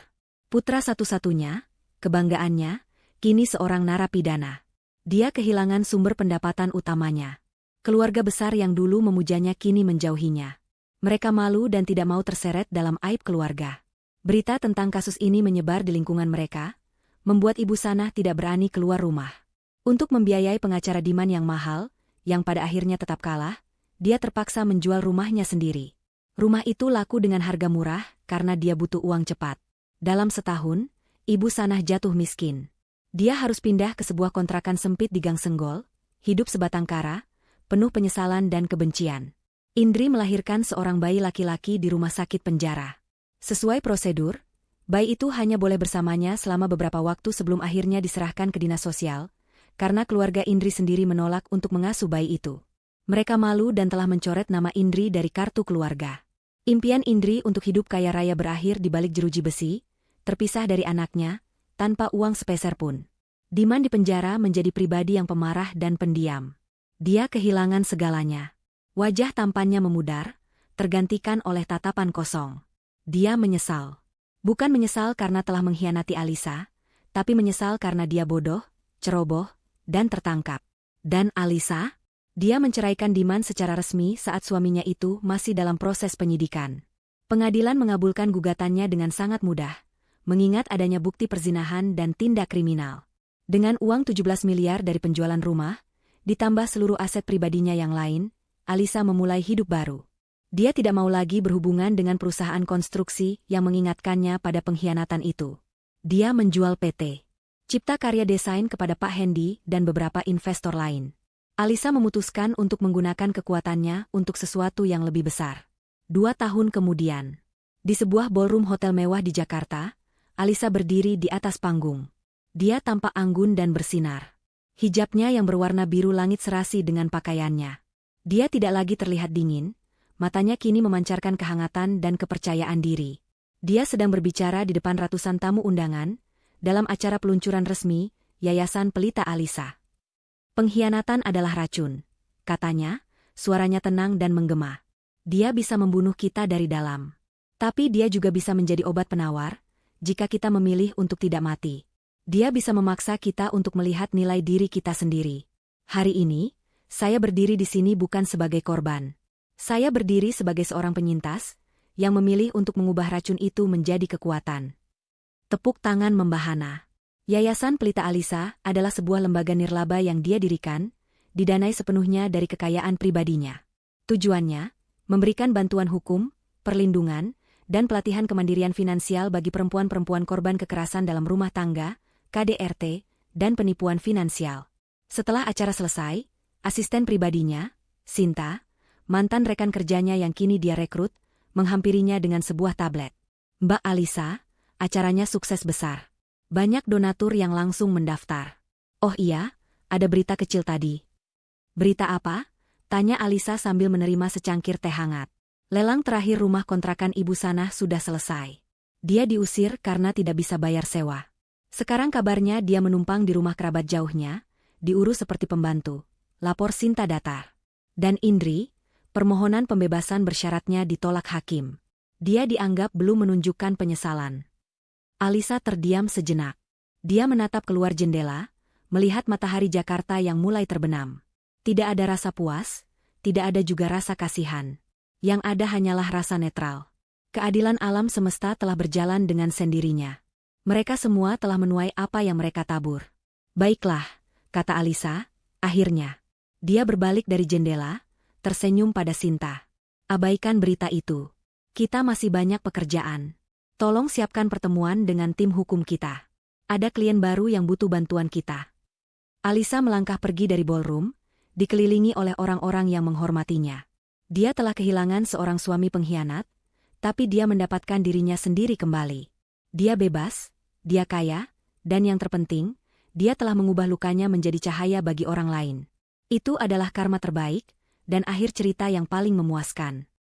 Putra satu-satunya, kebanggaannya, kini seorang narapidana. Dia kehilangan sumber pendapatan utamanya. Keluarga besar yang dulu memujanya kini menjauhinya. Mereka malu dan tidak mau terseret dalam aib keluarga. Berita tentang kasus ini menyebar di lingkungan mereka, membuat Ibu Sanah tidak berani keluar rumah. Untuk membiayai pengacara Diman yang mahal, yang pada akhirnya tetap kalah, dia terpaksa menjual rumahnya sendiri. Rumah itu laku dengan harga murah karena dia butuh uang cepat. Dalam setahun, Ibu Sanah jatuh miskin. Dia harus pindah ke sebuah kontrakan sempit di Gang Senggol, hidup sebatang kara, penuh penyesalan dan kebencian. Indri melahirkan seorang bayi laki-laki di rumah sakit penjara. Sesuai prosedur, bayi itu hanya boleh bersamanya selama beberapa waktu sebelum akhirnya diserahkan ke dinas sosial, karena keluarga Indri sendiri menolak untuk mengasuh bayi itu. Mereka malu dan telah mencoret nama Indri dari kartu keluarga. Impian Indri untuk hidup kaya raya berakhir di balik jeruji besi, terpisah dari anaknya, tanpa uang sepeser pun. Diman di penjara menjadi pribadi yang pemarah dan pendiam. Dia kehilangan segalanya. Wajah tampannya memudar, tergantikan oleh tatapan kosong. Dia menyesal. Bukan menyesal karena telah mengkhianati Alisa, tapi menyesal karena dia bodoh, ceroboh, dan tertangkap. Dan Alisa? Dia menceraikan Diman secara resmi saat suaminya itu masih dalam proses penyidikan. Pengadilan mengabulkan gugatannya dengan sangat mudah, mengingat adanya bukti perzinahan dan tindak kriminal. Dengan uang 17 miliar dari penjualan rumah, ditambah seluruh aset pribadinya yang lain, Alisa memulai hidup baru. Dia tidak mau lagi berhubungan dengan perusahaan konstruksi yang mengingatkannya pada pengkhianatan itu. Dia menjual PT Cipta Karya Desain kepada Pak Hendi dan beberapa investor lain. Alisa memutuskan untuk menggunakan kekuatannya untuk sesuatu yang lebih besar. 2 tahun kemudian, di sebuah ballroom hotel mewah di Jakarta, Alisa berdiri di atas panggung. Dia tampak anggun dan bersinar. Hijabnya yang berwarna biru langit serasi dengan pakaiannya. Dia tidak lagi terlihat dingin, matanya kini memancarkan kehangatan dan kepercayaan diri. Dia sedang berbicara di depan ratusan tamu undangan, dalam acara peluncuran resmi, Yayasan Pelita Alisa. Pengkhianatan adalah racun, katanya, suaranya tenang dan menggema. Dia bisa membunuh kita dari dalam. Tapi dia juga bisa menjadi obat penawar, jika kita memilih untuk tidak mati. Dia bisa memaksa kita untuk melihat nilai diri kita sendiri. Hari ini, saya berdiri di sini bukan sebagai korban. Saya berdiri sebagai seorang penyintas, yang memilih untuk mengubah racun itu menjadi kekuatan. Tepuk tangan membahana. Yayasan Pelita Alisa adalah sebuah lembaga nirlaba yang dia dirikan, didanai sepenuhnya dari kekayaan pribadinya. Tujuannya, memberikan bantuan hukum, perlindungan, dan pelatihan kemandirian finansial bagi perempuan-perempuan korban kekerasan dalam rumah tangga, KDRT, dan penipuan finansial. Setelah acara selesai, asisten pribadinya, Sinta, mantan rekan kerjanya yang kini dia rekrut, menghampirinya dengan sebuah tablet. Mbak Alisa, acaranya sukses besar. Banyak donatur yang langsung mendaftar. Oh iya, ada berita kecil tadi. Berita apa? Tanya Alisa sambil menerima secangkir teh hangat. Lelang terakhir rumah kontrakan Ibu Sanah sudah selesai. Dia diusir karena tidak bisa bayar sewa. Sekarang kabarnya dia menumpang di rumah kerabat jauhnya, diurus seperti pembantu, lapor Sinta datar. Dan Indri, permohonan pembebasan bersyaratnya ditolak hakim. Dia dianggap belum menunjukkan penyesalan. Alisa terdiam sejenak. Dia menatap keluar jendela, melihat matahari Jakarta yang mulai terbenam. Tidak ada rasa puas, tidak ada juga rasa kasihan. Yang ada hanyalah rasa netral. Keadilan alam semesta telah berjalan dengan sendirinya. Mereka semua telah menuai apa yang mereka tabur. Baiklah, kata Alisa, akhirnya. Dia berbalik dari jendela, tersenyum pada Sinta. Abaikan berita itu. Kita masih banyak pekerjaan. Tolong siapkan pertemuan dengan tim hukum kita. Ada klien baru yang butuh bantuan kita. Alisa melangkah pergi dari ballroom, dikelilingi oleh orang-orang yang menghormatinya. Dia telah kehilangan seorang suami pengkhianat, tapi dia mendapatkan dirinya sendiri kembali. Dia bebas, dia kaya, dan yang terpenting, dia telah mengubah lukanya menjadi cahaya bagi orang lain. Itu adalah karma terbaik, dan akhir cerita yang paling memuaskan.